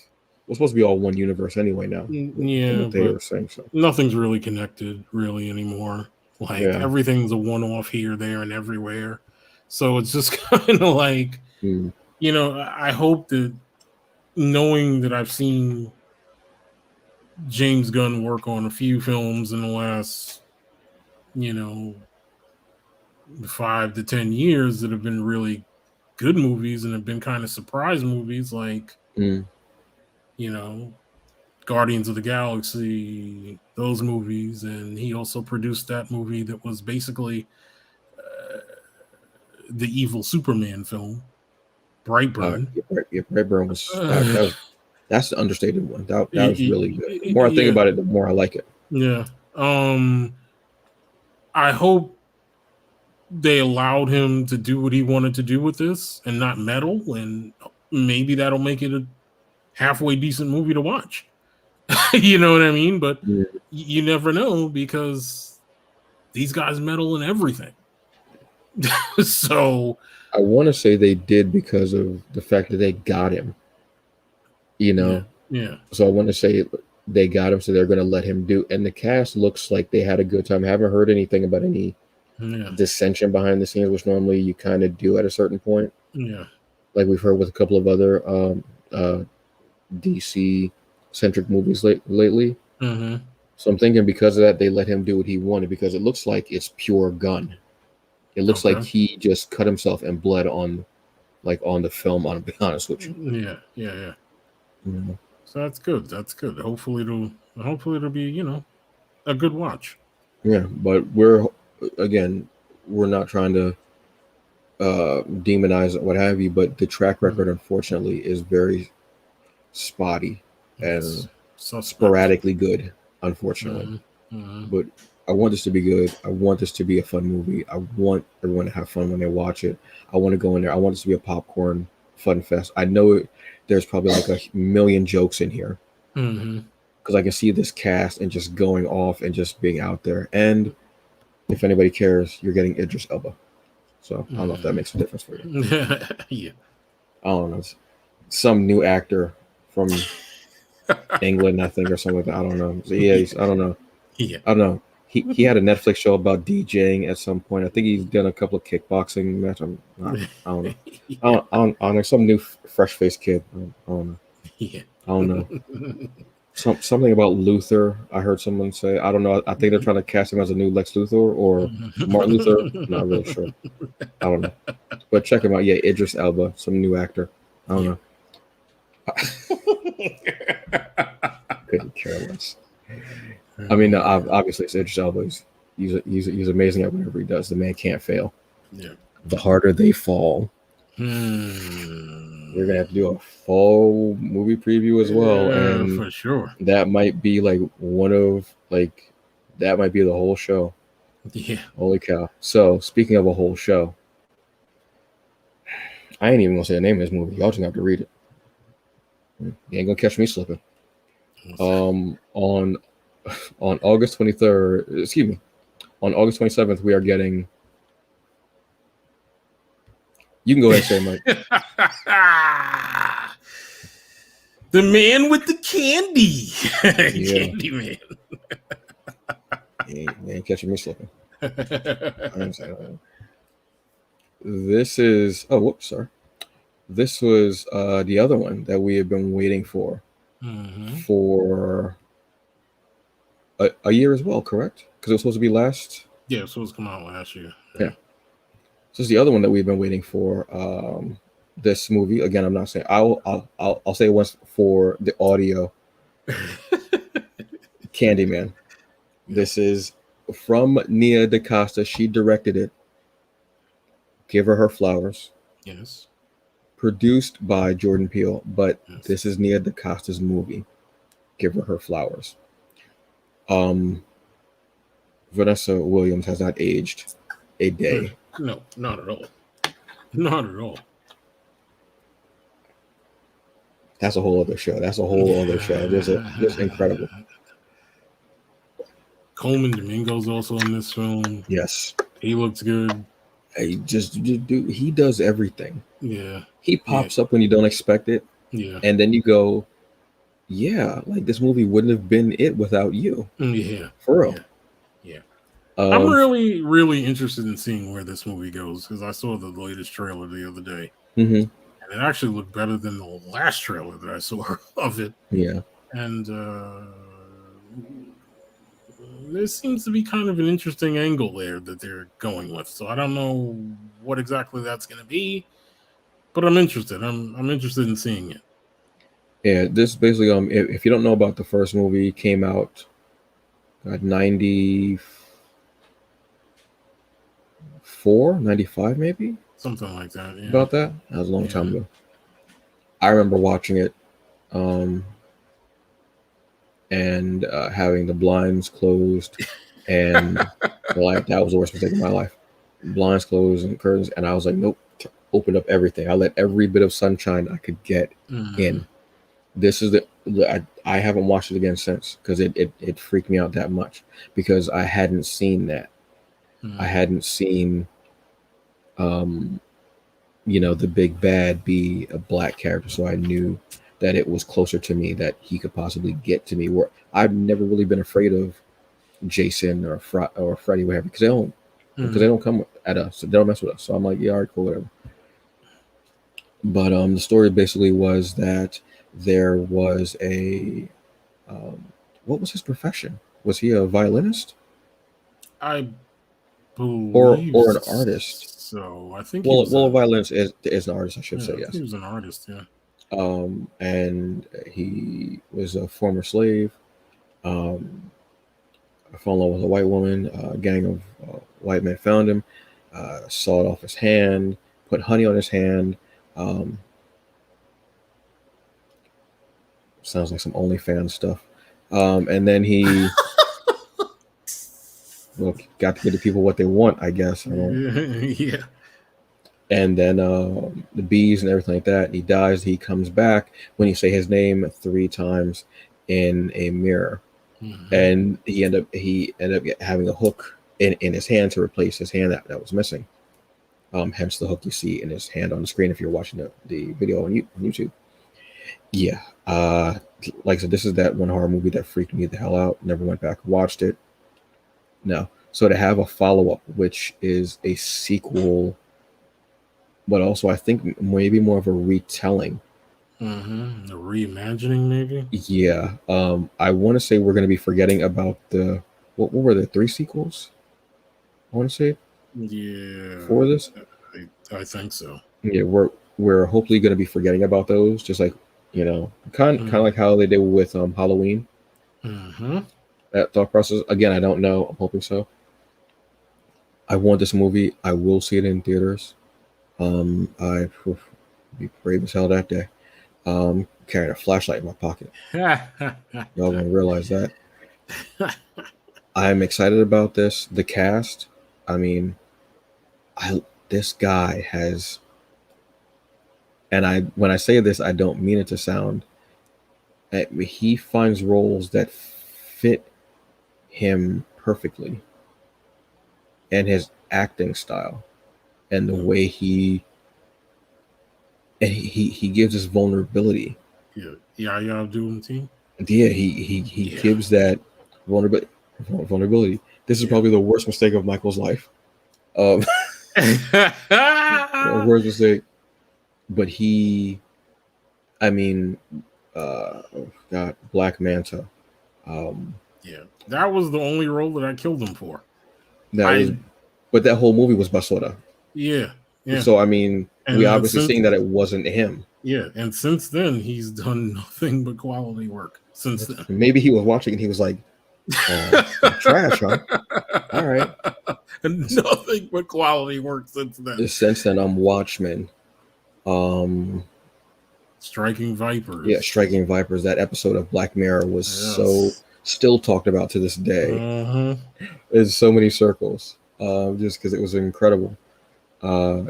it's supposed to be all one universe anyway now.
Yeah,
they were saying so.
Nothing's really connected really anymore. Like everything's a one-off here, there, and everywhere. So it's just kind of like, I hope that, knowing that I've seen James Gunn work on a few films in the last, 5 to 10 years that have been really good movies and have been kind of surprise movies, like, Guardians of the Galaxy, those movies. And he also produced that movie that was basically the evil Superman film, Brightburn.
Brightburn was that's the understated one. That was really good. The more I think about it, the more I like it.
Yeah. I hope they allowed him to do what he wanted to do with this and not meddle, and maybe that'll make it a halfway decent movie to watch. You know what I mean? But you never know, because these guys meddle in everything. So
I want to say they did because of the fact that they got him.
Yeah.
So I want to say they got him, so they're going to let him do. And the cast looks like they had a good time. I haven't heard anything about any dissension behind the scenes, which normally you kind of do at a certain point.
Yeah.
Like we've heard with a couple of other DC-centric movies lately. So I'm thinking because of that, they let him do what he wanted, because it looks like it's pure Gun. It looks like he just cut himself and bled on the film, I'll be honest with you.
Yeah. So that's good. Hopefully it'll be, a good watch.
Yeah, but we're not trying to demonize what have you, but the track record, unfortunately, is very spotty and sporadically good, unfortunately. But I want this to be good. I want this to be a fun movie. I want everyone to have fun when they watch it. I want to go in there. I want this to be a popcorn fun fest. I know there's probably like a million jokes in here, because I can see this cast and just going off and just being out there. And if anybody cares, you're getting Idris Elba. So I don't know if that makes a difference for you.
Yeah.
I don't know. some new actor from England, I think, or something like that. I don't know. So, yeah, I don't know.
Yeah.
I don't know. He had a Netflix show about DJing at some point. I think he's done a couple of kickboxing matches. I don't know.
Yeah.
I don't know. Some new fresh faced kid. I don't know.
Yeah.
I don't know. Something about Luther. I heard someone say. I don't know. I think they're trying to cast him as a new Lex Luthor or Martin Luther. I'm not really sure. I don't know. But check him out. Yeah, Idris Elba, some new actor. I don't know. Couldn't care less. I mean, obviously it's Idris Elba. He's amazing at whatever he does. The man can't fail.
Yeah.
The harder they fall. We're gonna have to do a full movie preview as well, and
for sure,
that might be like that might be the whole show.
Yeah.
Holy cow! So speaking of a whole show, I ain't even gonna say the name of this movie. Y'all just have to read it. You ain't gonna catch me slipping. On August 23rd, excuse me, on August 27th, we are getting. You can go ahead and say, Mike.
The man with the candy.
Yeah.
Candy man.
You ain't catching me slipping. This is sorry. This was the other one that we have been waiting for a year as well, correct? Because it was supposed to be last.
Yeah, it was supposed to come out last year.
Yeah. So this is the other one that we've been waiting for. This movie again. I'm not saying I'll say it once for the audio. Candyman. This is from Nia DaCosta. She directed it. Give her flowers.
Yes.
Produced by Jordan Peele, but this is Nia DaCosta's movie. Give her flowers. Vanessa Williams has not aged a day.
No, not at all. Not at all.
That's a whole other show. That's a whole other show. Just incredible.
Coleman Domingo's also in this film.
Yes.
He looks good.
He does everything.
Yeah.
He pops up when you don't expect it.
Yeah.
And then you go, yeah, like this movie wouldn't have been it without you.
Yeah.
For real.
Yeah. I'm really, really interested in seeing where this movie goes because I saw the latest trailer the other day.
Mm-hmm.
And it actually looked better than the last trailer that I saw of it.
Yeah.
And there seems to be kind of an interesting angle there that they're going with. So I don't know what exactly that's going to be, but I'm interested. I'm interested in seeing it.
Yeah, this basically if you don't know about the first movie, came out 94, 95 maybe?
Something like that, yeah.
About that? That was a long time ago. I remember watching it and having the blinds closed and that was the worst mistake of my life. Blinds closed and curtains, and I was like, nope, opened up everything. I let every bit of sunshine I could get in. This is I haven't watched it again since because it freaked me out that much because I hadn't seen that. I hadn't seen the big bad be a black character, so I knew that it was closer to me that he could possibly get to me. Where I've never really been afraid of Jason or Freddy, whatever, because they don't come at us, so they don't mess with us. So I'm like, yeah, all right, cool, whatever. But the story basically was that there was a what was his profession? Was he a violinist?
I believe
or an artist.
So I think
a violinist is an artist, I should say, yes.
He was an artist, yeah.
And he was a former slave. I fell in love with a white woman. A gang of white men found him, sawed off his hand, put honey on his hand. Sounds like some OnlyFans stuff. And then he got to give the people what they want, I guess.
Yeah.
And then the bees and everything like that. He dies. He comes back when you say his name 3 times in a mirror, and he ended up having a hook in his hand to replace his hand that was missing. Hence the hook you see in his hand on the screen if you're watching the video on YouTube. Yeah. Like I said, this is that one horror movie that freaked me the hell out. Never went back and watched it. No. So to have a follow up, which is a sequel, but also I think maybe more of a retelling.
Mm-hmm. A reimagining, maybe.
Yeah. I want to say we're going to be forgetting about the what were the 3 sequels? I want to say
Yeah,
for this.
I think so.
Yeah, we're hopefully going to be forgetting about those, just like kind of like how they did with Halloween.
Mm-hmm.
That thought process. Again, I don't know. I'm hoping so. I want this movie. I will see it in theaters. I be brave as hell that day. Carrying a flashlight in my pocket. Y'all gonna realize that. I'm excited about this. The cast. I mean, this guy has, and when I say this, I don't mean it to sound. He finds roles that fit him perfectly, and his acting style, and the way he gives us vulnerability.
Yeah, y'all doing team.
Yeah, he gives that vulnerability. This is probably the worst mistake of Michael's life. Worst mistake. But I mean, oh God, Black Manta.
Yeah, that was the only role that I killed him for.
But that whole movie was Basura.
Yeah.
So I mean, we obviously seen that it wasn't him.
Yeah, and since then he's done nothing but quality work. Since then,
maybe he was watching and he was like, "Trash, huh?" All right,
nothing but quality work since then.
Since then, I'm Watchmen.
Striking Vipers.
Yeah, Striking Vipers. That episode of Black Mirror was so still talked about to this day. There's so many circles, just because it was incredible.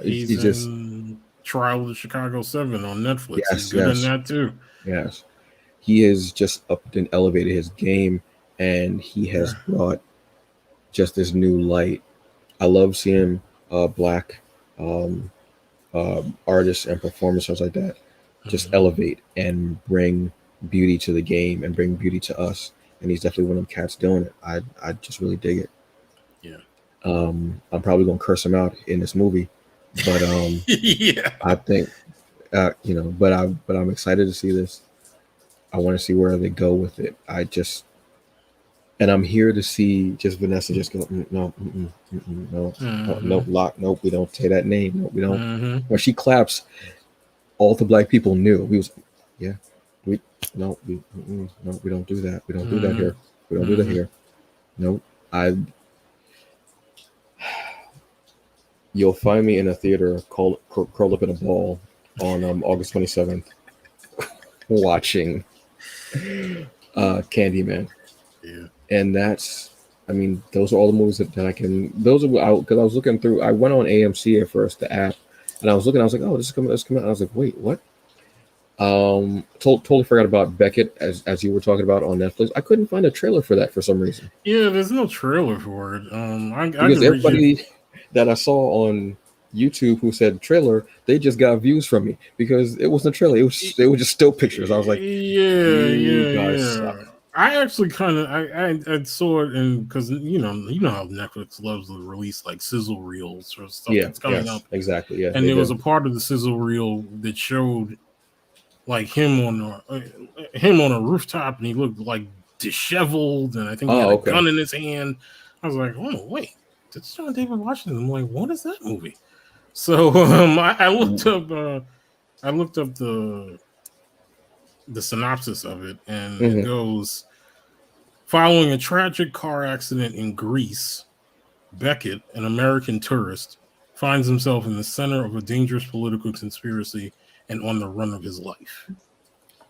He's just in Trial of the Chicago 7 on Netflix.
Yes,
he's good in that too.
Yes, he has just upped and elevated his game, and he has brought just this new light. I love seeing Black artists and performers like that just elevate and bring beauty to the game and bring beauty to us. And he's definitely one of them cats doing it. I just really dig it.
Yeah.
I'm probably gonna curse him out in this movie, but I think but I'm excited to see this. I want to see where they go with it. And I'm here to see just Vanessa just go no, lock, nope, we don't say that name, nope, we don't. When she claps, all the Black people knew. We don't do that. We don't do that here. We don't do that here. Nope. You'll find me in a theater curled up in a ball on August 27th watching Candyman.
Yeah.
And those are all the movies that I can. Those are out because I was looking through. I went on AMC at first, the app, and I was looking. I was like, "Oh, this is coming out." And I was like, "Wait, what?" Totally forgot about Beckett as you were talking about on Netflix. I couldn't find a trailer for that for some reason.
Yeah, there's no trailer for it.
Because everybody that I saw on YouTube who said trailer, they just got views from me because it wasn't a trailer. They were just still pictures. I was like,
yeah. I actually kind of I saw it, and because you know how Netflix loves to release like sizzle reels or stuff that's coming up.
Exactly. Yeah,
and there was a part of the sizzle reel that showed like him on a rooftop, and he looked like disheveled, and I think he had a gun in his hand. I was like, oh wait, that's John David Washington. I'm like, what is that movie? So I looked up the synopsis of it, and it goes: following a tragic car accident in Greece, Beckett, an American tourist, finds himself in the center of a dangerous political conspiracy and on the run of his life.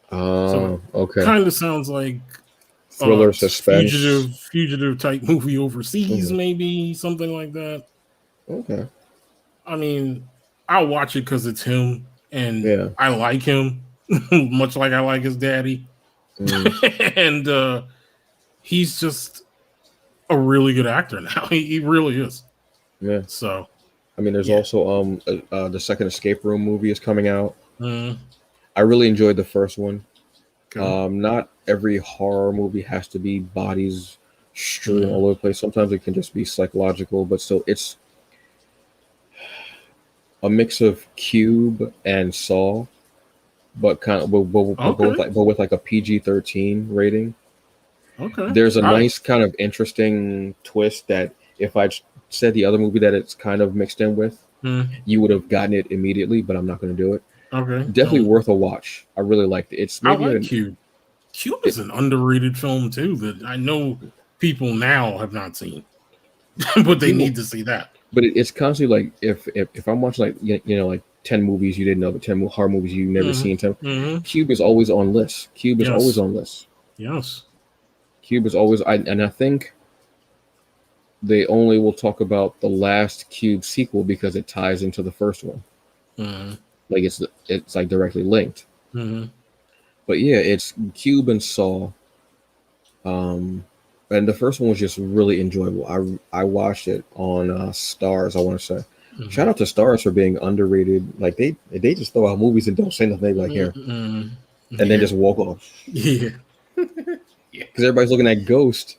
So kind of sounds like
thriller, suspense,
fugitive type movie overseas, maybe something like that.
Okay.
I mean, I'll watch it because it's him, and I like him much like I like his daddy, and he's just a really good actor now. He really is.
Yeah.
So,
I mean, there's also the second Escape Room movie is coming out. I really enjoyed the first one.
Okay.
Not every horror movie has to be bodies strewn all over the place. Sometimes it can just be psychological, but still, it's a mix of Cube and Saw, but kind of but with like a PG-13 rating.
Okay.
There's a nice kind of interesting twist that if I said the other movie that it's kind of mixed in with, you would have gotten it immediately, but I'm not going to do it.
Okay.
Definitely worth a watch. I really liked it. It's maybe
I like Cube. Cube is an underrated film too that I know people now have not seen, but they need to see that.
But it's constantly like if I'm watching like you know like 10 movies you didn't know, but 10 horror movies you've never seen. Cube is always on lists. Cube is always on lists.
Yes.
Cube is always, and I think they only will talk about the last Cube sequel because it ties into the first one. Like it's like directly linked. But yeah, it's Cube and Saw. And the first one was just really enjoyable. I watched it on Stars, I want to say. Shout out to Stars for being underrated. Like they just throw out movies and don't say nothing. They be like here, and then just walk off. Yeah. Because everybody's looking at Ghost,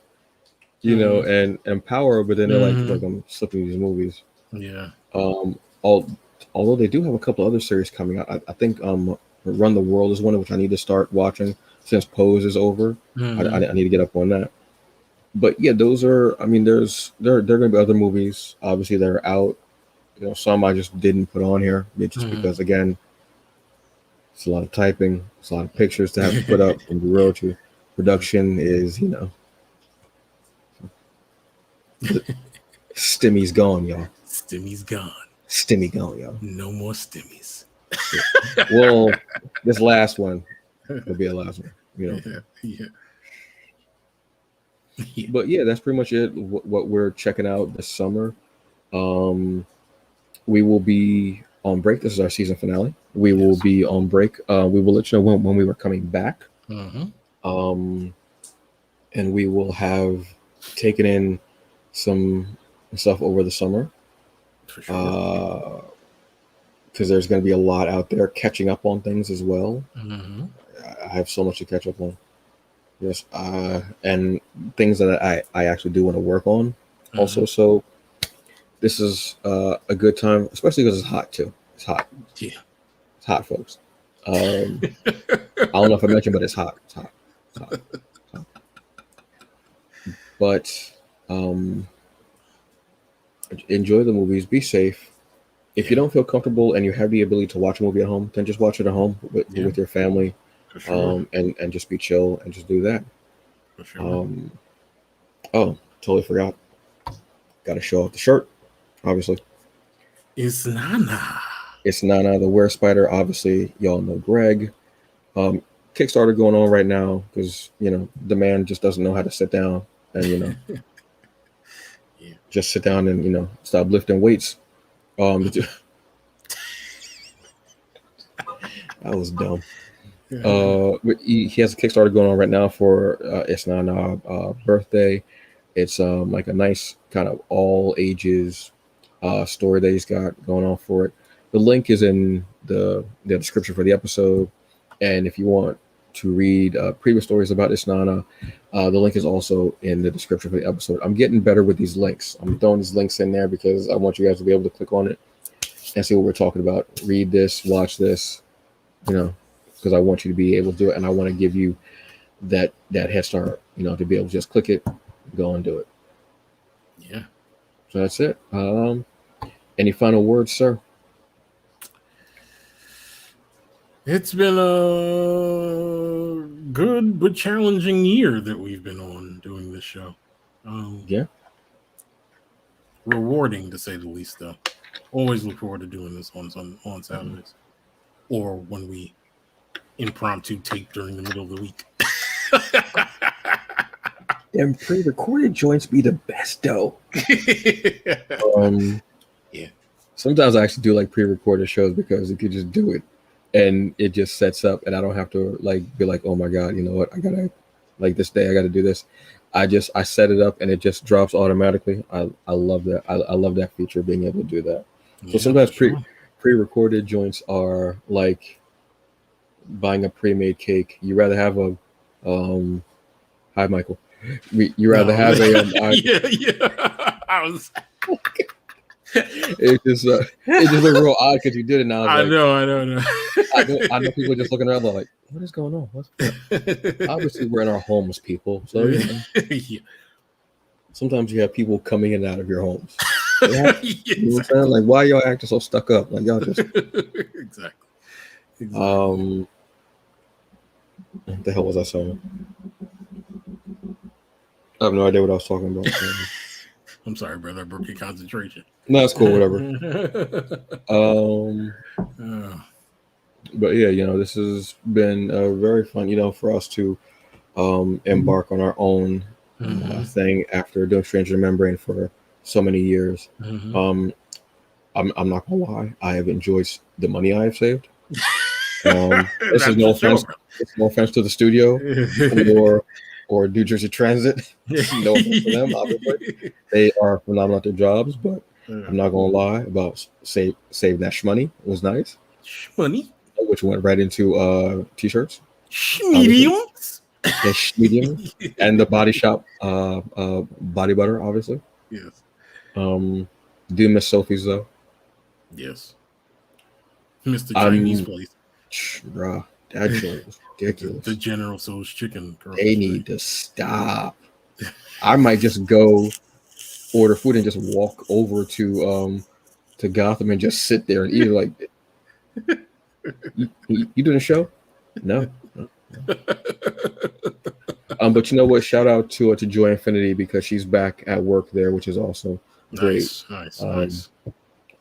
you know, and Power, but then they're like I'm slipping these movies. Yeah. Although they do have a couple other series coming out. I think Run the World is one which I need to start watching since Pose is over. I need to get up on that. But yeah, those are. I mean, there are going to be other movies obviously that are out. You know, some I just didn't put on here just because again, it's a lot of typing, it's a lot of pictures to have to put up and be real with you. Production is, you know, Stimmy's gone, y'all.
Stimmy's gone.
Stimmy gone, y'all.
No more Stimmies.
Well, this last one will be the last one, you know. Yeah. But yeah, that's pretty much it. What we're checking out this summer. We will be on break. This is our season finale. We will be on break. We will let you know when we were coming back. And we will have taken in some stuff over the summer. For sure. Because there's going to be a lot out there catching up on things as well. I have so much to catch up on. Yes, and things that I actually do want to work on also. So this is a good time, especially because it's hot too. It's hot. Yeah, it's hot, folks. I don't know if I mentioned, but it's hot. It's hot. It's hot. It's hot. But enjoy the movies. Be safe. If you don't feel comfortable and you have the ability to watch a movie at home, then just watch it at home with your family. Sure. And just be chill and just do that. For sure. Oh, totally forgot. Got to show off the shirt, obviously.
It's Nana.
It's Nana, the Were Spider. Obviously, y'all know Greg. Kickstarter going on right now because, you know, the man just doesn't know how to sit down and, you know, just sit down and, you know, stop lifting weights. That was dumb. He has a Kickstarter going on right now for It's Nana birthday. It's like a nice kind of all ages story that he's got going on for it. The link is in the description for the episode, and if you want to read previous stories about It's Nana, the link is also in the description for the episode. I'm getting better with these links. I'm throwing these links in there because I want you guys to be able to click on it and see what we're talking about. Read this, watch this, you know, because I want you to be able to do it, and I want to give you that head start, you know, to be able to just click it, go and do it. Yeah. So that's it. Any final words, sir?
It's been a good but challenging year that we've been on doing this show. Yeah. Rewarding, to say the least, though. Always look forward to doing this on Saturdays. Or when we impromptu tape during the middle of the week.
Them pre-recorded joints be the best, though. Yeah. Sometimes I actually do like pre-recorded shows because you could just do it and it just sets up, and I don't have to like be like, oh my god, you know what? I gotta like this day I gotta do this. I set it up and it just drops automatically. I love that. I love that feature, being able to do that. So sometimes pre-recorded joints are like buying a pre-made cake. You rather have a hi Michael. You rather
No.
have a
yeah. I was.
it's just a real odd because you did it. And I was
I
like,
know.
I know people just looking around like, what is going on? What's obviously we're in our homes, people. So
yeah.
sometimes you have people coming in and out of your homes.
Yeah,
You know what I'm saying? Like, why y'all acting so stuck up? Like y'all just
exactly.
What the hell was I saying? I have no idea what I was talking about.
I'm sorry, brother. I broke your concentration.
No, it's cool. Whatever. But yeah, this has been very fun. For us to embark on our own thing after doing Stranger Membrane for so many years. I'm not gonna lie. I have enjoyed the money I have saved. This is no offense. It's no offense to the studio or New Jersey Transit. No offense to them, obviously. They are phenomenal at their jobs, but I'm not gonna lie about save that shmoney. It was nice.
Shmoney,
which went right into t-shirts.
Mediums.
Medium and the Body Shop body butter, obviously.
Yes.
Do miss Sophie's though?
Yes. Mr. Chinese place.
Bruh, that joint was ridiculous.
The General Tso's chicken.
They need to stop. I might just go order food and just walk over to Gotham and just sit there and eat. Like, you doing a show? No. But you know what? Shout out to Joy Infinity because she's back at work there, which is also great.
Nice.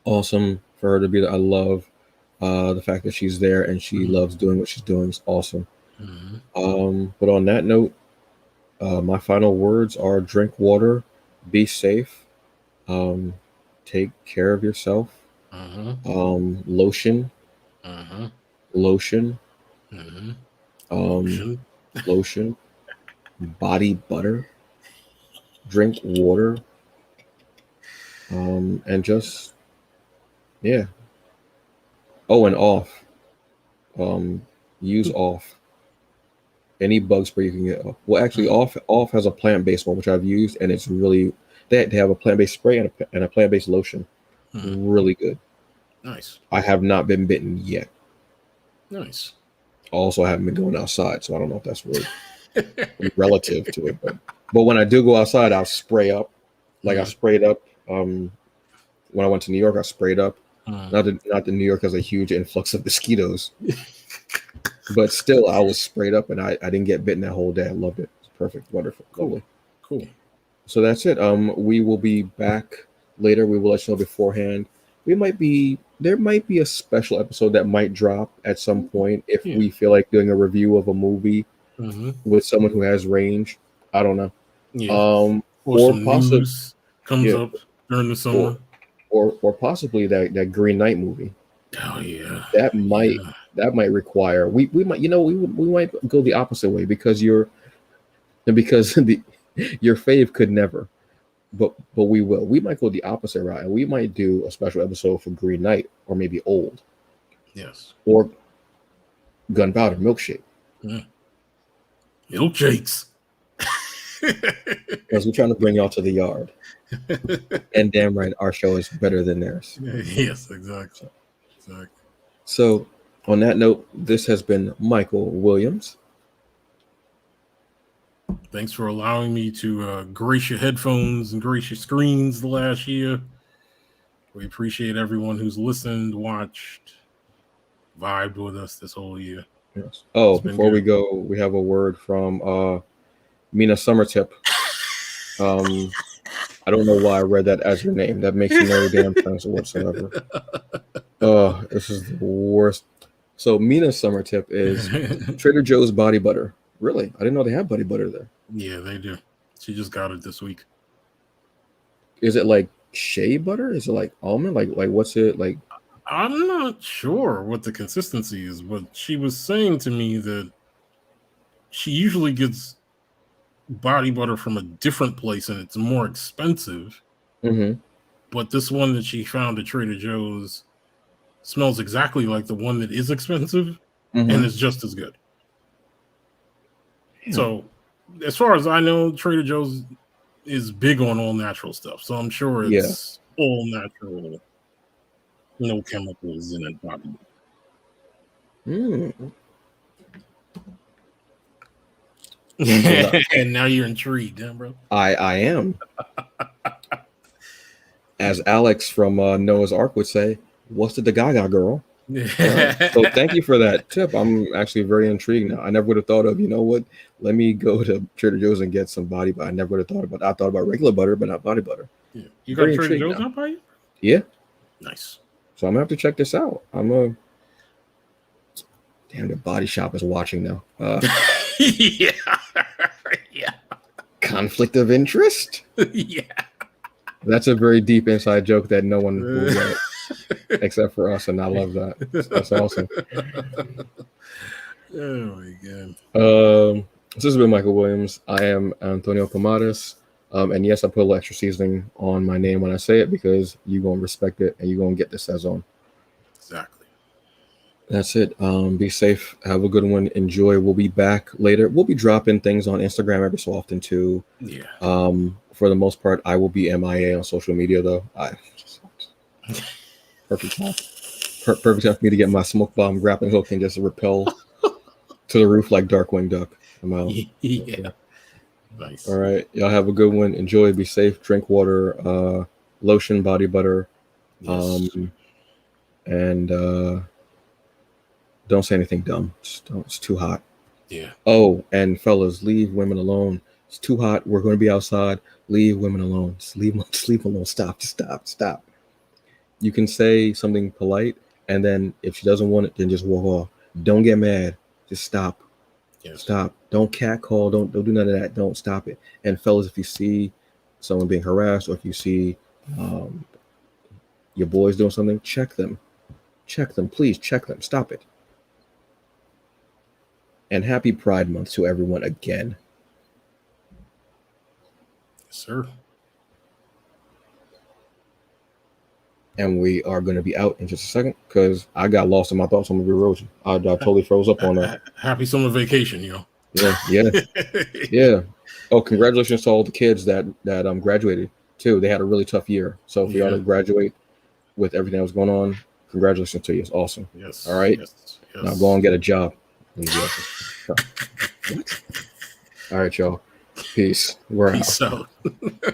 Awesome for her to be there. I love the fact that she's there and she loves doing what she's doing. It's awesome. But on that note, my final words are: drink water, be safe, take care of yourself, lotion, lotion, body butter, drink water, and just and off. Use off. Any bug spray you can get. Well, actually, off has a plant-based one which I've used, and it's really they have a plant-based spray and a plant-based lotion. Really good.
Nice.
I have not been bitten yet.
Nice.
Also, I haven't been going outside, so I don't know if that's really relative to it. But when I do go outside, I'll spray up. Like I sprayed up when I went to New York. I sprayed up. Not that New York has a huge influx of mosquitoes, but still, I was sprayed up, and I didn't get bitten that whole day. I loved it. It's perfect, wonderful, lovely.
Cool.
So that's it. We will be back later. We will let you know beforehand. There might be a special episode that might drop at some point if we feel like doing a review of a movie with someone who has range. I don't know.
Yeah. Or some news comes up during the summer.
Or possibly that Green Knight movie.
Oh yeah.
That might require we might we might go the opposite way because your fave could never. But we will. We might go the opposite route, and we might do a special episode for Green Knight, or maybe Old.
Yes.
Or Gunpowder Milkshake.
Milkshakes.
Because we're trying to bring y'all to the yard. And damn right, our show is better than theirs.
Yes, exactly.
So, on that note, this has been Michael Williams.
Thanks for allowing me to grace your headphones and grace your screens the last year. We appreciate everyone who's listened, watched, vibed with us this whole year.
Yes. Oh, before we go, we have a word from Mina Summertip. I don't know why I read that as your name. That makes no damn sense whatsoever. This is the worst. So Mina Summertip is Trader Joe's body butter. Really? I didn't know they have body butter there.
Yeah, they do. She just got it this week.
Is it like shea butter? Is it like almond? Like what's it like?
I'm not sure what the consistency is, but she was saying to me that she usually gets body butter from a different place and it's more expensive. But this one that she found at Trader Joe's smells exactly like the one that is expensive. and it's just as good. So, as far as I know, Trader Joe's is big on all natural stuff. So I'm sure it's all natural, no chemicals in it, probably. And now you're intrigued, huh, bro?
I am. As Alex from Noah's Ark would say, what's the Gaga girl? So thank you for that tip. I'm actually very intrigued now. I never would have thought of, you know what, let me go to Trader Joe's and get some body butter. I never would have thought about it. I thought about regular butter, but not body butter.
Yeah. You got Trader Joe's out by you?
Yeah.
Nice.
So I'm gonna have to check this out. Damn, the body shop is watching now.
Yeah.
Conflict of interest?
Yeah.
That's a very deep inside joke that no one will get except for us, and I love that. That's awesome.
Oh my god.
This has been Michael Williams. I am Antonio Comares. And yes, I put a little extra seasoning on my name when I say it because you're gonna respect it and you're gonna get the Sazon.
Exactly.
That's it. Be safe. Have a good one. Enjoy. We'll be back later. We'll be dropping things on Instagram every so often too.
Yeah.
For the most part, I will be MIA on social media though. Perfect time. Perfect time for me to get my smoke bomb grappling hook and just rappel to the roof like Darkwing Duck. I'm out.
Yeah. Nice.
All right. Y'all have a good one. Enjoy. Be safe. Drink water. Lotion, body butter.
Yes.
And don't say anything dumb. It's too hot.
Yeah.
Oh, and fellas, leave women alone. It's too hot. We're going to be outside. Leave women alone. Just leave them alone. Stop. You can say something polite, and then if she doesn't want it, then just walk off. Don't get mad. Just stop.
Yes.
Stop. Don't catcall. Don't do none of that. Don't stop it. And fellas, if you see someone being harassed, or if you see your boys doing something, check them. Please check them. Stop it. And happy Pride Month to everyone again.
Yes, sir.
And we are going to be out in just a second because I got lost in my thoughts on the erosion. I totally froze up on that.
Happy summer vacation, yo.
Yeah. Oh, congratulations to all the kids that graduated too. They had a really tough year. So for y'all to graduate with everything that was going on, congratulations to you. It's awesome.
Yes.
All right.
Yes.
Now go and get a job. What? All right, y'all. Peace. We're out.
Peace out.